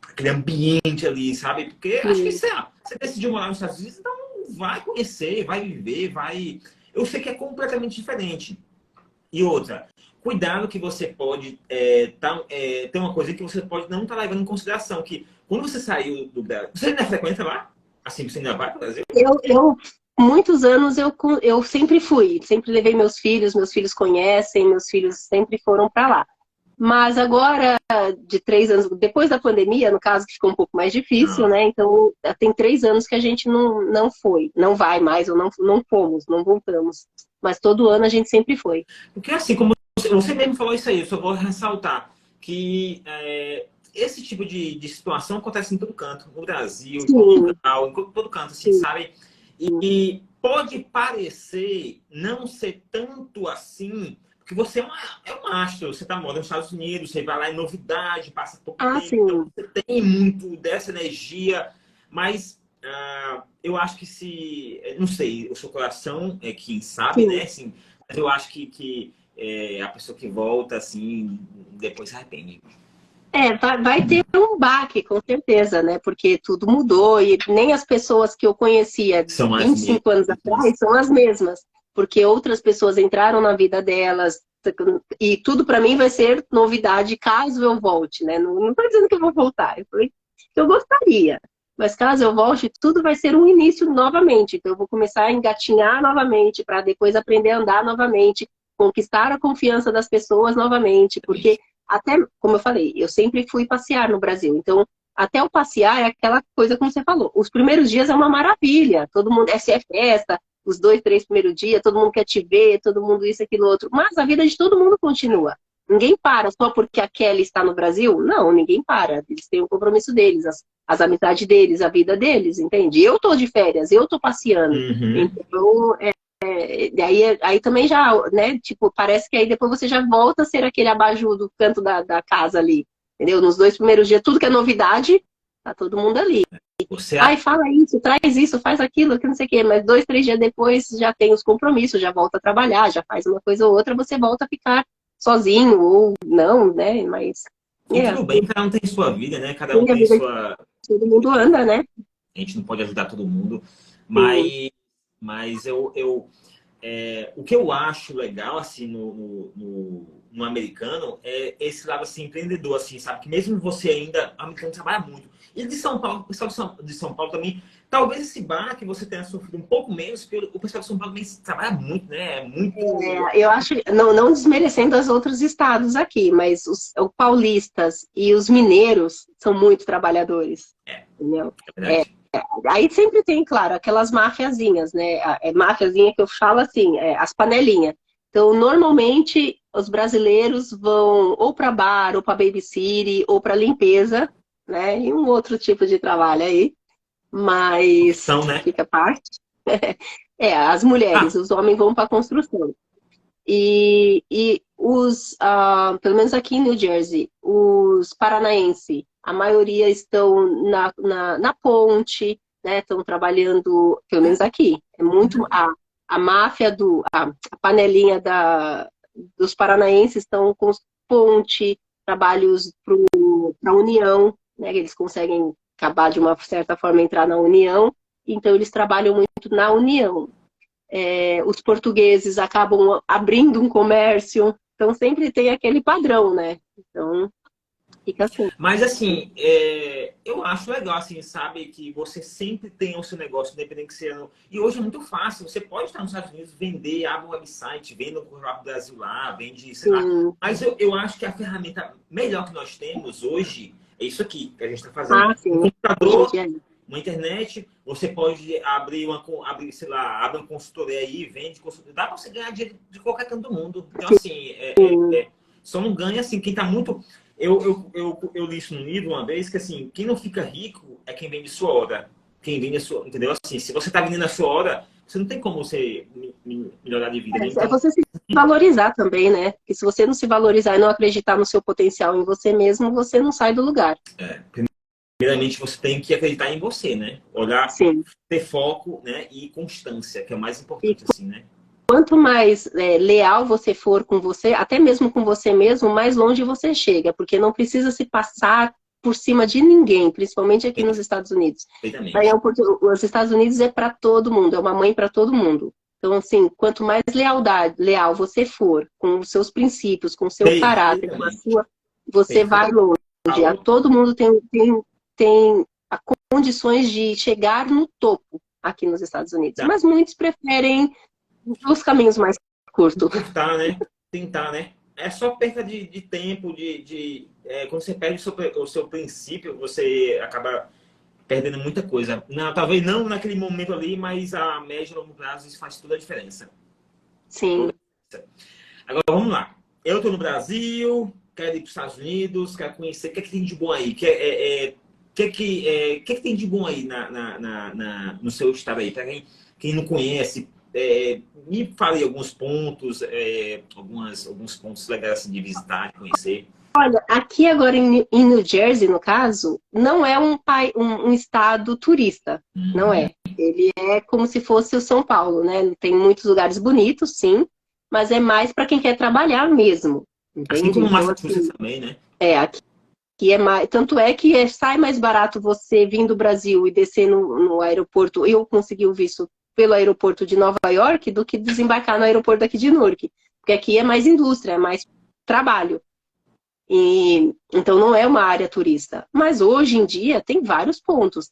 aquele ambiente ali, sabe? Porque acho que, Sim, sei lá, você decidiu morar nos Estados Unidos, então vai conhecer, vai viver, vai. Eu sei que é completamente diferente. E outra, cuidado que você pode ter uma coisa que você pode não estar levando em consideração, que quando você saiu do Brasil, você ainda frequenta lá? Assim, você ainda vai para o Brasil? muitos anos eu sempre fui, sempre levei meus filhos conhecem, meus filhos sempre foram para lá. Mas agora, de 3 anos, depois da pandemia, no caso que ficou um pouco mais difícil, Não. né? Então, tem 3 anos que a gente não foi, não vai mais, ou não fomos, não voltamos. Mas todo ano a gente sempre foi. Porque assim, como você mesmo falou isso aí, eu só vou ressaltar que esse tipo de situação acontece em todo canto, no Brasil, em Sim, Portugal, em todo canto, assim, sim. sabe? E pode parecer não ser tanto assim, porque você é um astro, você está morando nos Estados Unidos, você vai lá em novidade, passa pouco Ah, tempo, então sim. você tem muito dessa energia, mas eu acho que não sei, o seu coração é quem sabe, né? Sim. Assim, mas eu acho que a pessoa que volta, assim, depois se arrepende. Vai ter um baque, com certeza, né? Porque tudo mudou e nem as pessoas que eu conhecia São as 25 anos mesmas. atrás são as mesmas, porque outras pessoas entraram na vida delas e tudo para mim vai ser novidade caso eu volte, né? Não estou dizendo que eu vou voltar, eu falei que eu gostaria, mas caso eu volte, tudo vai ser um início novamente. Então eu vou começar a engatinhar novamente para depois aprender a andar novamente, conquistar a confiança das pessoas novamente, porque até, como eu falei, eu sempre fui passear no Brasil. Então, até o passear é aquela coisa como você falou. Os primeiros dias é uma maravilha. Todo mundo, essa é festa, os 2, 3 primeiros dias, todo mundo quer te ver, todo mundo isso, aquilo, outro. Mas a vida de todo mundo continua. Ninguém para só porque a Kelly está no Brasil. Não, ninguém para. Eles têm o compromisso deles, as amizades deles, a vida deles, entende? Eu tô de férias, eu tô passeando. Uhum. Então, aí também já, né, tipo, parece que aí depois você já volta a ser aquele abajur do canto da casa ali, entendeu? Nos 2 primeiros dias, tudo que é novidade, tá todo mundo ali. Você, Ai, fala isso, faz aquilo, que não sei o quê, mas 2, 3 dias depois já tem os compromissos, já volta a trabalhar, já faz uma coisa ou outra, você volta a ficar sozinho, ou não, né, mas, e tudo bem, cada um tem sua vida, né? Cada um a tem vida de sua. todo mundo anda, né? A gente não pode ajudar todo mundo, Sim. mas o que eu acho legal, assim, no americano é esse lado, assim, empreendedor, assim, sabe? Que mesmo você ainda... O americano trabalha muito. E de São Paulo, o pessoal de São Paulo também, talvez esse bar que você tenha sofrido um pouco menos, porque o pessoal de São Paulo também trabalha muito, né? É muito... Eu acho, não desmerecendo os outros estados aqui, mas os paulistas e os mineiros são muito trabalhadores, É, entendeu? é verdade. Aí sempre tem, claro, aquelas máfiazinhas, né? Máfiazinha que eu falo assim, as panelinhas. Então, normalmente, os brasileiros vão ou para bar, ou para babysitter, ou para limpeza, né? E um outro tipo de trabalho aí, mas Opção, né? fica à parte. As Ah, mulheres, os homens vão para construção. Pelo menos aqui em New Jersey, os paranaenses, a maioria estão na ponte, né? Estão trabalhando, pelo menos aqui. É muito a máfia a panelinha dos paranaenses estão com ponte, trabalhos para a União, né? Eles conseguem acabar de uma certa forma entrar na União, então eles trabalham muito na União. Os portugueses acabam abrindo um comércio, então sempre tem aquele padrão, né? Então, fica assim. mas assim, eu acho legal, assim, sabe, que você sempre tem o seu negócio, independente que seja. E hoje é muito fácil, você pode estar nos Estados Unidos, vender, abre um website, vende no Correio do Brasil lá, vende, sei lá. Sim. Mas eu acho que a ferramenta melhor que nós temos hoje é isso aqui que a gente está fazendo. Um Sim. Hoje em computador, dia, uma internet, você pode abrir, sei lá, abre uma consultoria aí, vende consultoria. Dá para você ganhar dinheiro de qualquer canto do mundo. Então, assim, sim. só não ganha assim quem está muito. Eu li isso num livro uma vez que assim, quem não fica rico é quem vende sua hora. Quem vende a sua. Entendeu? Assim, se você está vendendo a sua hora, você não tem como você melhorar de vida, né? É Então, você se valorizar também, né? Porque se você não se valorizar e não acreditar no seu potencial em você mesmo, você não sai do lugar. primeiramente você tem que acreditar em você, né? Olhar, Sim. ter foco, né? E constância, que é o mais E importante, assim, né? quanto mais leal você for com você, até mesmo com você mesmo, mais longe você chega, porque não precisa se passar por cima de ninguém, principalmente aqui nos Estados Unidos. Perfeitamente. Os Estados Unidos é para todo mundo, é uma mãe para todo mundo. Então, assim, quanto mais leal você for com os seus princípios, com o seu caráter, com a Perfeitamente. sua, você Perfeito. vai longe. Falou. Todo mundo tem condições de chegar no topo aqui nos Estados Unidos, Tá. mas muitos preferem os caminhos mais curtos. Encurtar, né? Tentar, né? É só perda de tempo, quando você perde o seu princípio, você acaba perdendo muita coisa. Não, talvez não naquele momento ali, mas a médio e longo prazo isso faz toda a diferença. Sim. Toda a diferença. Agora vamos lá. Eu estou no Brasil, quero ir para os Estados Unidos, quero conhecer o que é que tem de bom aí. O que tem de bom aí no seu estado aí? Para quem não conhece, me fale alguns pontos, alguns pontos legais assim, de visitar, de conhecer. Olha, aqui agora em New Jersey, no caso, não é um estado turista, não Uhum. é. Ele é como se fosse o São Paulo, né? Tem muitos lugares bonitos, sim, mas é mais para quem quer trabalhar mesmo, Assim entende? como Então, Massachusetts assim, também, né? aqui que é mais, tanto é que sai mais barato você vir do Brasil e descer no aeroporto. Eu consegui o visto pelo aeroporto de Nova York do que desembarcar no aeroporto daqui de Newark. Porque aqui é mais indústria, é mais trabalho. Então não é uma área turista. Mas hoje em dia tem vários pontos.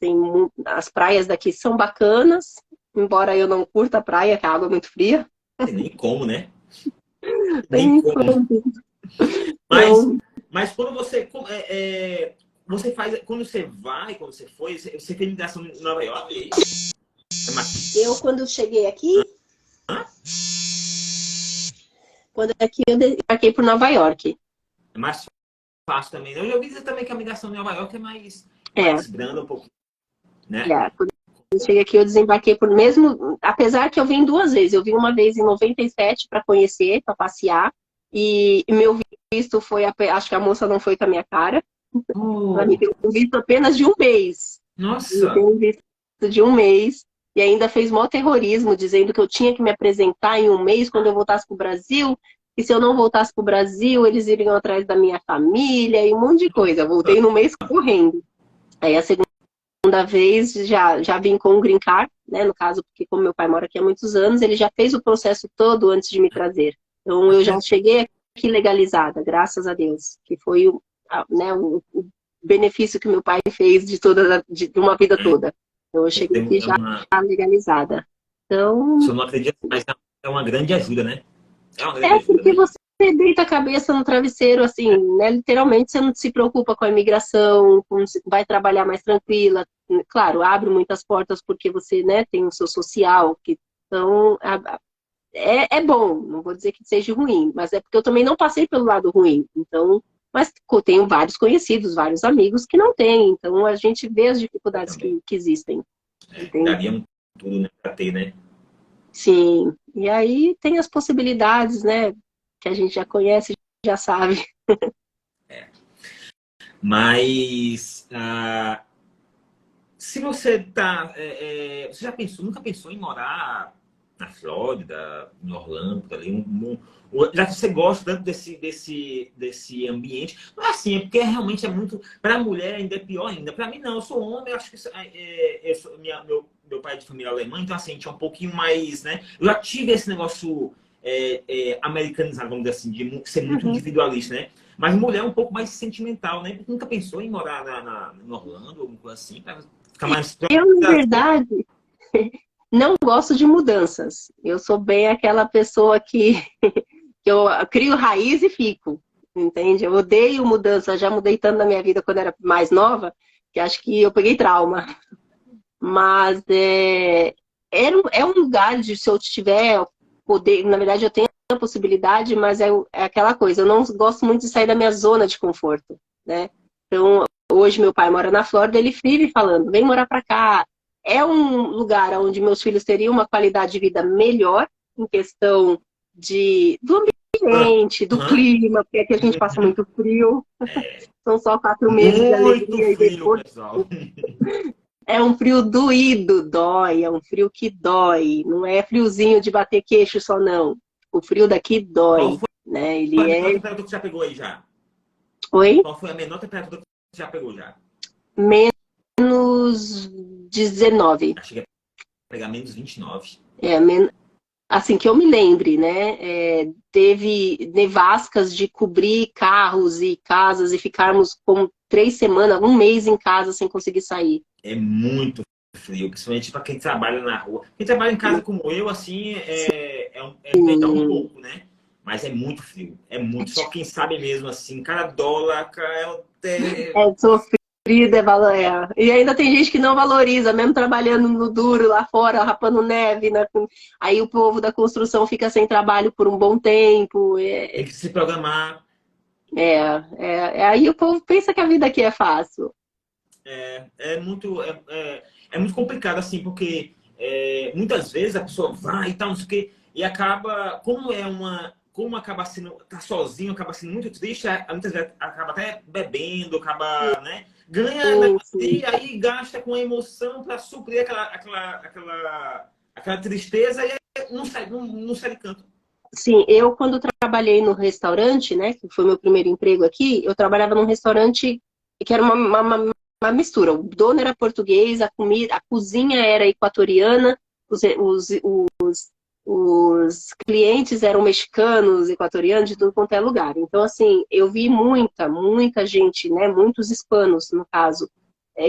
As praias daqui são bacanas, embora eu não curta a praia, que a água é muito fria. Tem nem como, né? Nem Tem como. Mas, então, mas quando você faz, quando você foi, você fez migração em Nova York? eu quando cheguei aqui, Hã? eu embarquei por Nova York. É mais fácil também. Eu já ouvi dizer também que a migração em Nova York é mais É, branda um pouquinho, né? quando eu cheguei aqui, eu desembarquei por mesmo, apesar que eu vim duas vezes. Eu vim uma vez em 97 para conhecer, para passear, e meu visto foi, acho que a moça não foi com a minha cara. Ela me Oh, deu um visto apenas de um mês. Me nossa! deu um visto de um mês. E ainda fez mó terrorismo, dizendo que eu tinha que me apresentar em um mês quando eu voltasse para o Brasil. E se eu não voltasse para o Brasil, eles iriam atrás da minha família e um monte de coisa. Eu voltei no mês correndo. Aí a segunda vez já vim com o Green Card, né? No caso, porque como meu pai mora aqui há muitos anos, ele já fez o processo todo antes de me trazer. Então eu já cheguei aqui legalizada, graças a Deus. Que foi né, o benefício que meu pai fez de uma vida toda. Então eu cheguei aqui já legalizada. Se Então, eu não acredito, mas é uma grande ajuda, né? É uma grande é ajuda, porque né? você deita a cabeça no travesseiro, assim, né? Literalmente você não se preocupa com a imigração, vai trabalhar mais tranquila. Claro, abre muitas portas porque você, né, tem o seu social. Então, é bom, não vou dizer que seja ruim, mas é porque eu também não passei pelo lado ruim. Então, mas eu tenho vários conhecidos, vários amigos que não têm. Então, a gente vê as Eu dificuldades também. que existem. Entende? Daria tudo, né, pra ter, né? Sim. E aí tem as possibilidades, né? Que a gente já conhece, já sabe. Mas se você tá. Você já pensou, nunca pensou em morar na Flórida, em Orlando, por ali? Já que você gosta tanto desse ambiente. Não é assim, é porque realmente é muito. Para a mulher ainda é pior ainda. Para mim, não. Eu sou homem, eu acho que meu pai é de família alemã, então assim, a gente é um pouquinho mais, né? Eu já tive esse negócio americanizado, vamos dizer assim, de ser muito Uhum. individualista, né? Mas mulher é um pouco mais sentimental, né? Nunca pensou em morar em Orlando, alguma coisa assim, para ficar mais. Eu, na verdade, não gosto de mudanças. Eu sou bem aquela pessoa que eu crio raiz e fico, entende? Eu odeio mudança. Já mudei tanto na minha vida quando era mais nova, que acho que eu peguei trauma. Mas é um lugar de, se eu tiver poder, na verdade eu tenho a possibilidade, mas é aquela coisa, eu não gosto muito de sair da minha zona de conforto, né? Então, hoje meu pai mora na Flórida, ele vive falando, vem morar pra cá. É um lugar onde meus filhos teriam uma qualidade de vida melhor, em questão do ambiente, do Aham. clima, porque aqui a gente passa muito frio, são só 4 meses de Muito alegria e frio, depois pessoal. é um frio doído, dói, é um frio que dói. Não é friozinho de bater queixo só, não. O frio daqui Qual dói, foi né? a Ele menor é. temperatura que você já pegou aí já? Oi? Qual foi a menor temperatura que você já pegou já? Menos 19. Achei que ia pegar menos 29. É, assim que eu me lembre, né? Teve nevascas de cobrir carros e casas e ficarmos como 3 semanas, um mês em casa sem conseguir sair. É muito frio, principalmente para quem trabalha na rua. Quem trabalha em casa como eu, assim, é melhor um Sim. pouco, né? Mas é muito frio. É muito. Só quem sabe mesmo, assim, cada dólar, Sofrida E ainda tem gente que não valoriza, mesmo trabalhando no duro lá fora, rapando neve, né? Aí o povo da construção fica sem trabalho por um bom tempo. tem que se programar. Aí o povo pensa que a vida aqui é fácil. É muito complicado, assim, porque muitas vezes a pessoa vai e tal, não sei o quê, e acaba, como acaba sendo, tá sozinho, acaba sendo muito triste, muitas vezes acaba até bebendo, acaba, né, ganha Sim, sim. e aí gasta com a emoção para suprir aquela tristeza e aí não sai de canto. Sim, eu quando trabalhei no restaurante, né, que foi meu primeiro emprego aqui, eu trabalhava num restaurante que era uma mistura. O dono era português, a comida, a cozinha era equatoriana, os clientes eram mexicanos, equatorianos, de tudo quanto é lugar. Então, assim, eu vi muita gente, né? Muitos hispanos, no caso,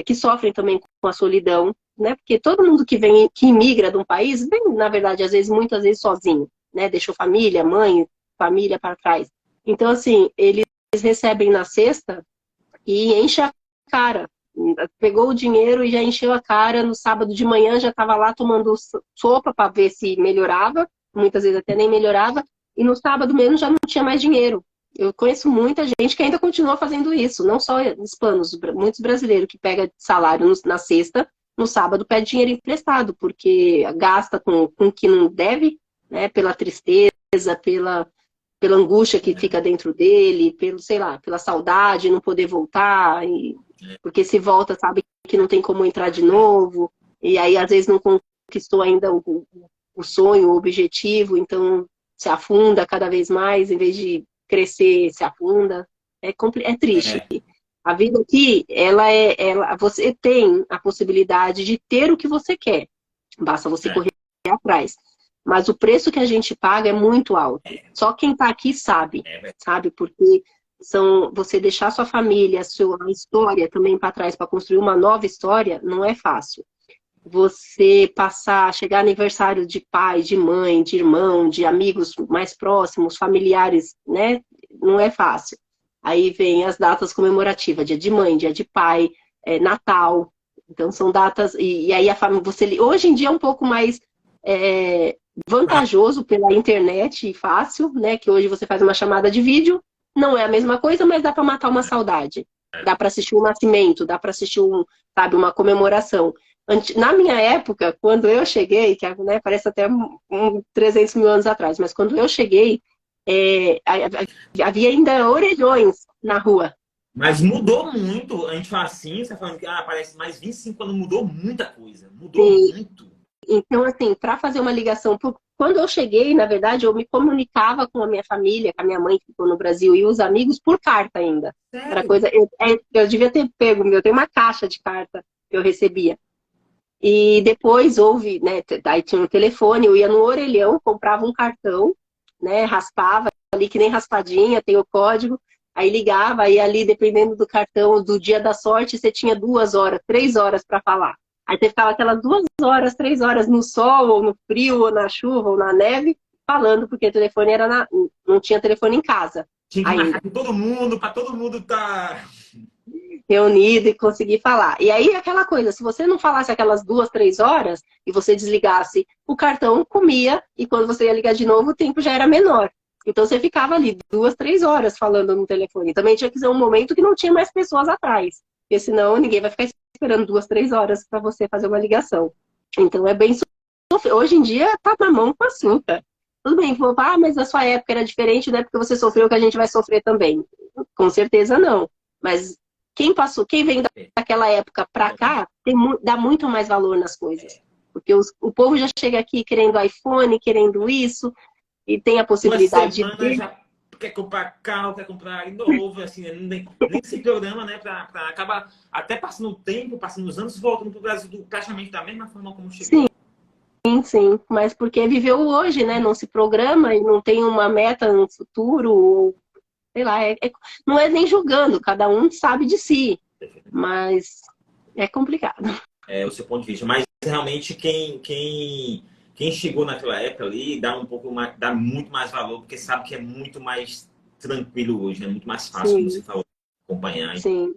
que sofrem também com a solidão, né? Porque todo mundo que vem, que imigra de um país, vem, na verdade, às vezes, muitas vezes sozinho, né? Deixou família, mãe, família para trás. Então, assim, eles recebem na sexta e enche a cara. Pegou o dinheiro e já encheu a cara. No sábado de manhã já estava lá tomando sopa para ver se melhorava. Muitas vezes até nem melhorava. E no sábado mesmo já não tinha mais dinheiro. Eu conheço muita gente que ainda continua fazendo isso. Não só hispanos, muitos brasileiros que pegam salário na sexta, no sábado pede dinheiro emprestado, porque gasta com o que não deve, né, pela tristeza, pela angústia que fica dentro dele, pelo, sei lá, pela saudade, não poder voltar, porque se volta, sabe que não tem como entrar de novo, e aí às vezes não conquistou ainda o sonho, o objetivo, então se afunda cada vez mais, em vez de crescer, se afunda. É triste. É, A vida aqui, você tem a possibilidade de ter o que você quer. Basta você é, correr atrás. Mas o preço que a gente paga é muito alto. Só quem está aqui sabe, é, sabe? Porque você deixar sua família, a história também para trás para construir uma nova história não é fácil. Você chegar aniversário de pai, de mãe, de irmão, de amigos mais próximos, familiares, né? Não é fácil. Aí vem as datas comemorativas, dia de mãe, dia de pai, Natal. Então são datas e aí a família, hoje em dia é um pouco mais é, vantajoso pela internet e fácil, né? Que hoje você faz uma chamada de vídeo, não é a mesma coisa, mas dá para matar uma saudade. Dá para assistir um nascimento, dá para assistir sabe, uma comemoração. Na minha época, quando eu cheguei, que né, parece até 300 mil anos atrás, mas quando eu cheguei, havia ainda orelhões na rua. mas mudou muito. A gente fala assim, você tá falando que parece mais 25 anos, mudou muita coisa. Mudou E, muito. então, assim, para fazer uma ligação, quando eu cheguei, na verdade, eu me comunicava com a minha família, com a minha mãe que ficou no Brasil, e os amigos por carta ainda. Era Sério? coisa. Eu devia ter pego, eu tenho uma caixa de carta que eu recebia. E depois houve, né? Daí tinha um telefone, eu ia no orelhão, comprava um cartão, né? Raspava ali que nem raspadinha, tem o código. Aí ligava, aí ali, dependendo do cartão, do dia da sorte, você tinha 2 horas, 3 horas para falar. Aí você ficava aquelas 2 horas, 3 horas no sol, ou no frio, ou na chuva, ou na neve, falando, porque o telefone não tinha telefone em casa Tinha que marcar ainda com todo mundo, para todo mundo estar. reunido e conseguir falar. E aí, aquela coisa, se você não falasse aquelas 2, 3 horas e você desligasse, o cartão comia e quando você ia ligar de novo, o tempo já era menor. Então, você ficava ali 2, 3 horas falando no telefone. Também tinha que ser um momento que não tinha mais pessoas atrás, porque senão ninguém vai ficar esperando 2, 3 horas para você fazer uma ligação. Então, é bem sofrido. Hoje em dia, tá na mão com açúcar. Tudo bem, mas a sua época era diferente, né? Porque você sofreu que a gente vai sofrer também. Com certeza não. Mas quem vem daquela época para cá, dá muito mais valor nas coisas. Porque o povo já chega aqui querendo iPhone, querendo isso, e tem a 2 possibilidade de semanas ter. já quer comprar carro, quer comprar novo, assim, né? Nem se programa, né? Para acabar até passando o tempo, passando os anos, voltando para o Brasil praticamente da mesma forma como chegou. Sim, sim, mas porque viveu hoje, né? Não se programa e não tem uma meta no futuro, ou, sei lá, não é nem julgando, cada um sabe de si, mas é complicado. O seu ponto de vista. Mas realmente quem chegou naquela época ali dá um pouco mais, dá muito mais valor, porque sabe que é muito mais tranquilo hoje, é muito mais fácil, como você Sim, falou, acompanhar. sim.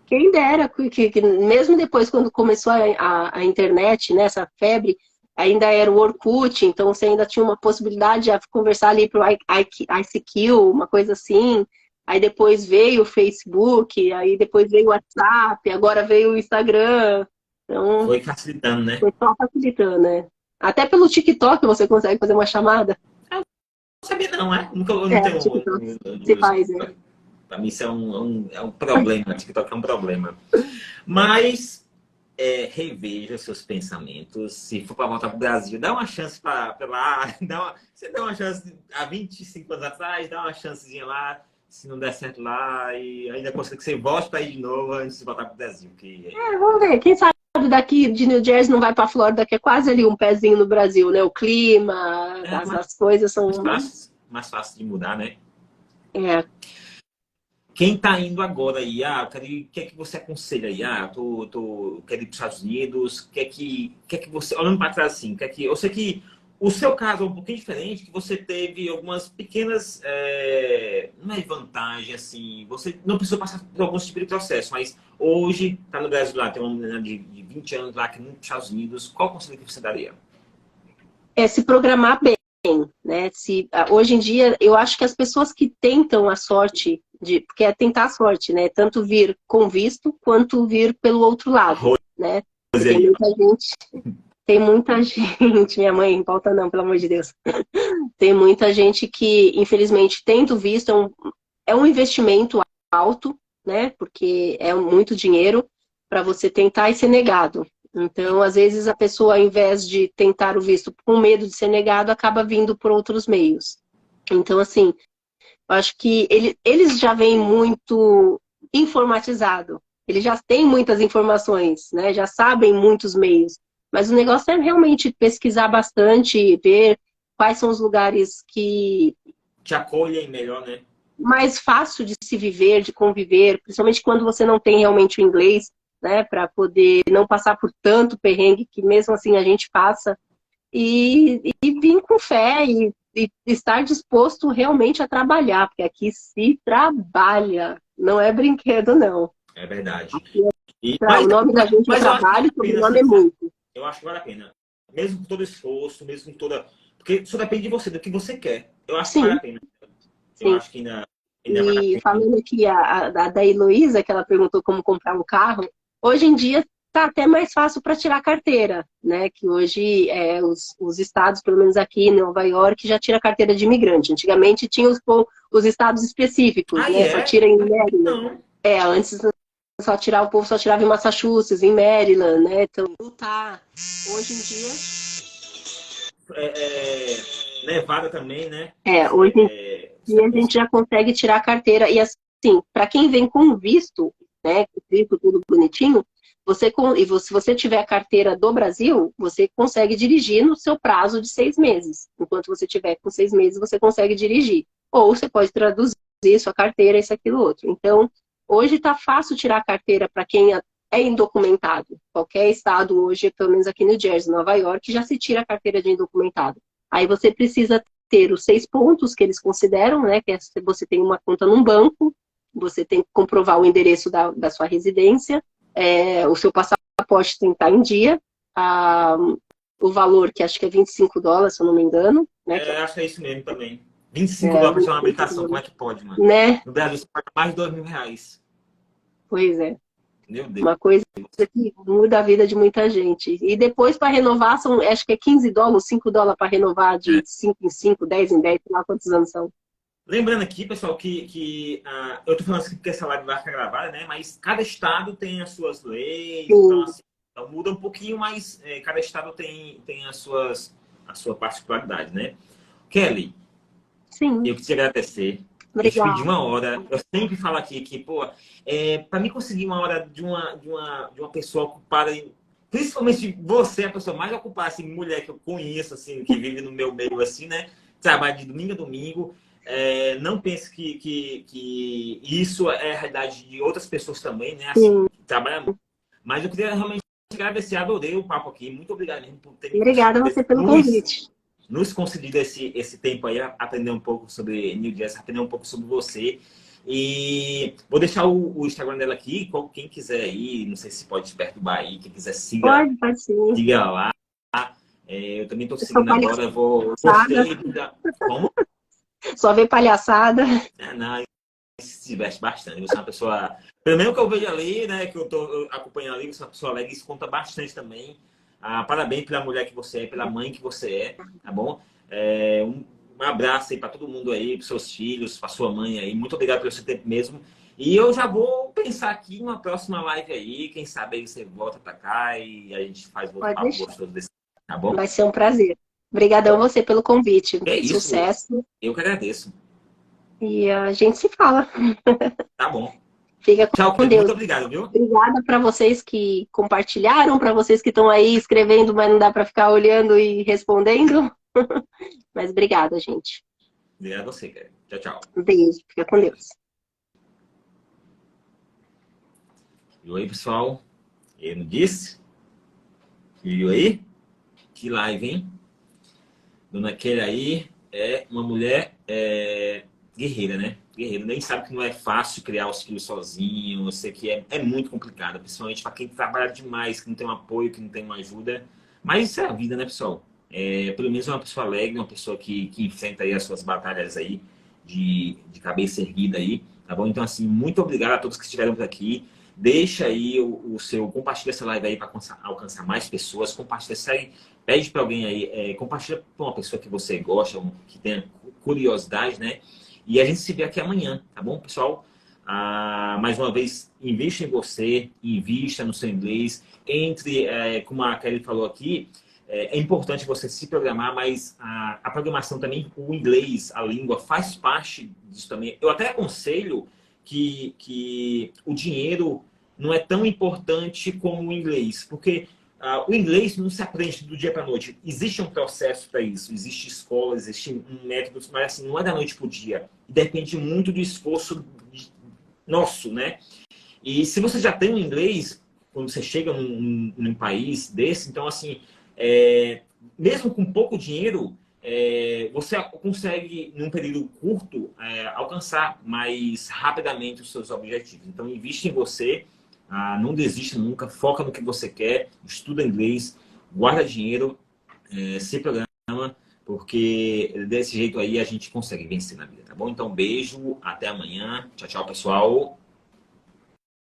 Quem dera que mesmo depois, quando começou a internet, né, essa febre, ainda era o Orkut, então você ainda tinha uma possibilidade de conversar ali pro ICQ, uma coisa assim. Aí depois veio o Facebook, aí depois veio o WhatsApp, agora veio o Instagram. Então, Foi facilitando, né? foi só facilitando, né? Até pelo TikTok você consegue fazer uma chamada. Não sabia não, é? Nunca, eu É, não o tenho. TikTok se faz, né? Para mim isso é um problema, TikTok é um problema. Mas reveja seus pensamentos. Se for para voltar para o Brasil, dá uma chance para lá. Você dá uma chance há 25 anos atrás, dá uma chancezinha lá. se não der certo lá, e ainda consigo que você volte para ir de novo antes de voltar pro Brasil. Que... Vamos ver, quem sabe daqui de New Jersey não vai para Flórida, que é quase ali um pezinho no Brasil, né? O clima, é as coisas são mais fácil de mudar, né? é, Quem tá indo agora aí, o que é que você aconselha aí? Quero ir para os Estados Unidos, que é que você, olhando para trás assim, eu sei que o seu caso é um pouquinho diferente, que você teve algumas pequenas, não é vantagem, assim, você não precisou passar por alguns tipos de processo, mas hoje tá no Brasil lá, tem uma menina de 20 anos lá, que nos Estados Unidos, qual conselho que você daria? se programar bem, né? Hoje em dia, eu acho que as pessoas que tentam a sorte, porque é tentar a sorte, né? Tanto vir com visto, quanto vir pelo outro lado, né? Porque Roseli, tem muita gente, minha mãe, não falta não, pelo amor de Deus. Tem muita gente que, infelizmente, tendo visto, é um investimento alto, né? Porque é muito dinheiro para você tentar e ser negado. Então, às vezes, a pessoa, ao invés de tentar o visto com medo de ser negado, acaba vindo por outros meios. Então, assim, eu acho que eles já vêm muito informatizado. Eles já têm muitas informações, né? Já sabem muitos meios. Mas o negócio é realmente pesquisar bastante, ver quais são os lugares que te acolhem melhor, né? mais fácil de se viver, de conviver, principalmente quando você não tem realmente o inglês, né, para poder não passar por tanto perrengue que mesmo assim a gente passa, e vir com fé e estar disposto realmente a trabalhar, porque aqui se trabalha, não é brinquedo, não. É verdade. O nome da gente é Mas eu acho que vale trabalho, a o pena, nome assim, é sabe? muito. Eu acho que vale a pena. Mesmo com todo esforço, mesmo com toda. Porque isso depende de você, do que você quer. Eu acho que vale Sim, a pena. Eu sim. acho que ainda vale a E pena. falando aqui da Heloísa, que ela perguntou como comprar um carro, hoje em dia está até mais fácil para tirar carteira, né? Que hoje os estados, pelo menos aqui em Nova York, já tira carteira de imigrante. Antigamente tinha os estados específicos, Aí né? Só é? tira em Maryland. Não. Antes o povo só tirava em Massachusetts, em Maryland, né? Então, tá. Hoje em dia. Nevada também, né? Hoje em Você dia a gente já consegue tirar a carteira. E assim, para quem vem com visto, né, com visto tudo bonitinho, se você tiver a carteira do Brasil, você consegue dirigir no seu prazo de 6 meses. Enquanto você tiver com 6 meses, você consegue dirigir. Ou você pode traduzir sua carteira, isso, aquilo, outro. Então, hoje está fácil tirar a carteira para quem é indocumentado. Qualquer estado hoje, pelo menos aqui no Jersey, Nova York, já se tira a carteira de indocumentado. Aí você precisa ter os 6 pontos que eles consideram, né? Que você tem uma conta num banco, você tem que comprovar o endereço da sua residência, o seu passaporte tem que estar em dia, o valor, que acho que é US$ 25, se eu não me engano, né? acho que é isso mesmo também. US$ 25 para fazer uma habilitação, como é que pode, mano? Né? No Brasil você paga mais de R$ 2.000. Pois é. Meu Deus. Uma coisa que muda a vida de muita gente. E depois, para renovar, acho que é US$ 15, US$ 5 para renovar de 5 em 5, 10 em 10, sei lá quantos anos são. Lembrando aqui, pessoal, que eu tô falando assim porque essa live vai ficar gravada, né? Mas cada estado tem as suas leis, então, assim, então muda um pouquinho, mas cada estado tem a sua particularidade, né? Kelly, Sim. eu queria agradecer. Eu te pedi Obrigada. uma hora. Eu sempre falo aqui que, pô, para mim conseguir uma hora de uma pessoa ocupada, principalmente você, a pessoa mais ocupada, assim, mulher que eu conheço, assim, que vive no meu meio, assim, né? Trabalha de domingo a domingo. Não pense que isso é a realidade de outras pessoas também, né? Assim, Sim. que trabalham muito. Mas eu queria realmente agradecer, adorei o papo aqui. Muito obrigado mesmo por ter Obrigada a você pelo convite. nos concedido esse tempo aí, aprender um pouco sobre New Jersey, aprender um pouco sobre você. E vou deixar o Instagram dela aqui, quem quiser aí, não sei se pode perturbar aí, quem quiser Pode sim. siga lá. Eu também estou Eu sou seguindo agora, eu vou palhaçada. Como? Só ver palhaçada. Não, se diverte bastante. Você é uma pessoa. Pelo menos que eu vejo ali, né? Que eu tô acompanhando ali, você é uma pessoa alegre, isso conta bastante também. Parabéns pela mulher que você é, pela mãe que você é, tá bom? Um abraço aí para todo mundo aí, para seus filhos, para sua mãe aí. Muito obrigado pelo seu tempo mesmo. E eu já vou pensar aqui em uma próxima live aí. Quem sabe aí você volta para cá e a gente faz outro Pode papo deixar. gostoso desse, tá bom? Vai ser um prazer. Obrigadão você pelo convite. É isso. Sucesso. Eu que agradeço. E a gente se fala. Tá bom. Fica Tchau, com querido. Muito Deus. obrigado, viu? Obrigada para vocês que compartilharam, para vocês que estão aí escrevendo, mas não dá para ficar olhando e respondendo. Mas obrigada, gente. Obrigado a você, cara. Tchau, tchau. Um beijo. Fica com Deus. E oi, pessoal. Ele não disse? E aí? Que live, hein? Dona Keira aí é uma mulher guerreira, né? Guerreira. Nem sabe que não é fácil criar os filhos sozinho. Eu sei que é muito complicado, principalmente para quem trabalha demais, que não tem um apoio, que não tem uma ajuda. Mas isso é a vida, né, pessoal? Pelo menos é uma pessoa alegre, uma pessoa que enfrenta aí as suas batalhas aí de cabeça erguida aí, tá bom? Então, assim, muito obrigado a todos que estiveram por aqui. Deixa aí o seu, compartilha essa live aí para alcançar mais pessoas, compartilha, segue, pede para alguém aí, compartilha para uma pessoa que você gosta, que tenha curiosidade, né? E a gente se vê aqui amanhã, tá bom, pessoal? Mais uma vez, invista em você, invista no seu inglês, como a Kelly falou aqui, é importante você se programar, mas a programação também, o inglês, a língua, faz parte disso também. Eu até aconselho que o dinheiro não é tão importante como o inglês, porque o inglês não se aprende do dia para a noite. Existe um processo para isso, existe escola, existe um método, mas assim, não é da noite para o dia. Depende muito do esforço nosso, né? E se você já tem o inglês, quando você chega num país desse, então assim, mesmo com pouco dinheiro, você consegue, num período curto, alcançar mais rapidamente os seus objetivos. Então, invista em você, não desista nunca, foca no que você quer, estuda inglês, guarda dinheiro, se programa, porque desse jeito aí a gente consegue vencer na vida, tá bom? Então, beijo, até amanhã. Tchau, tchau, pessoal.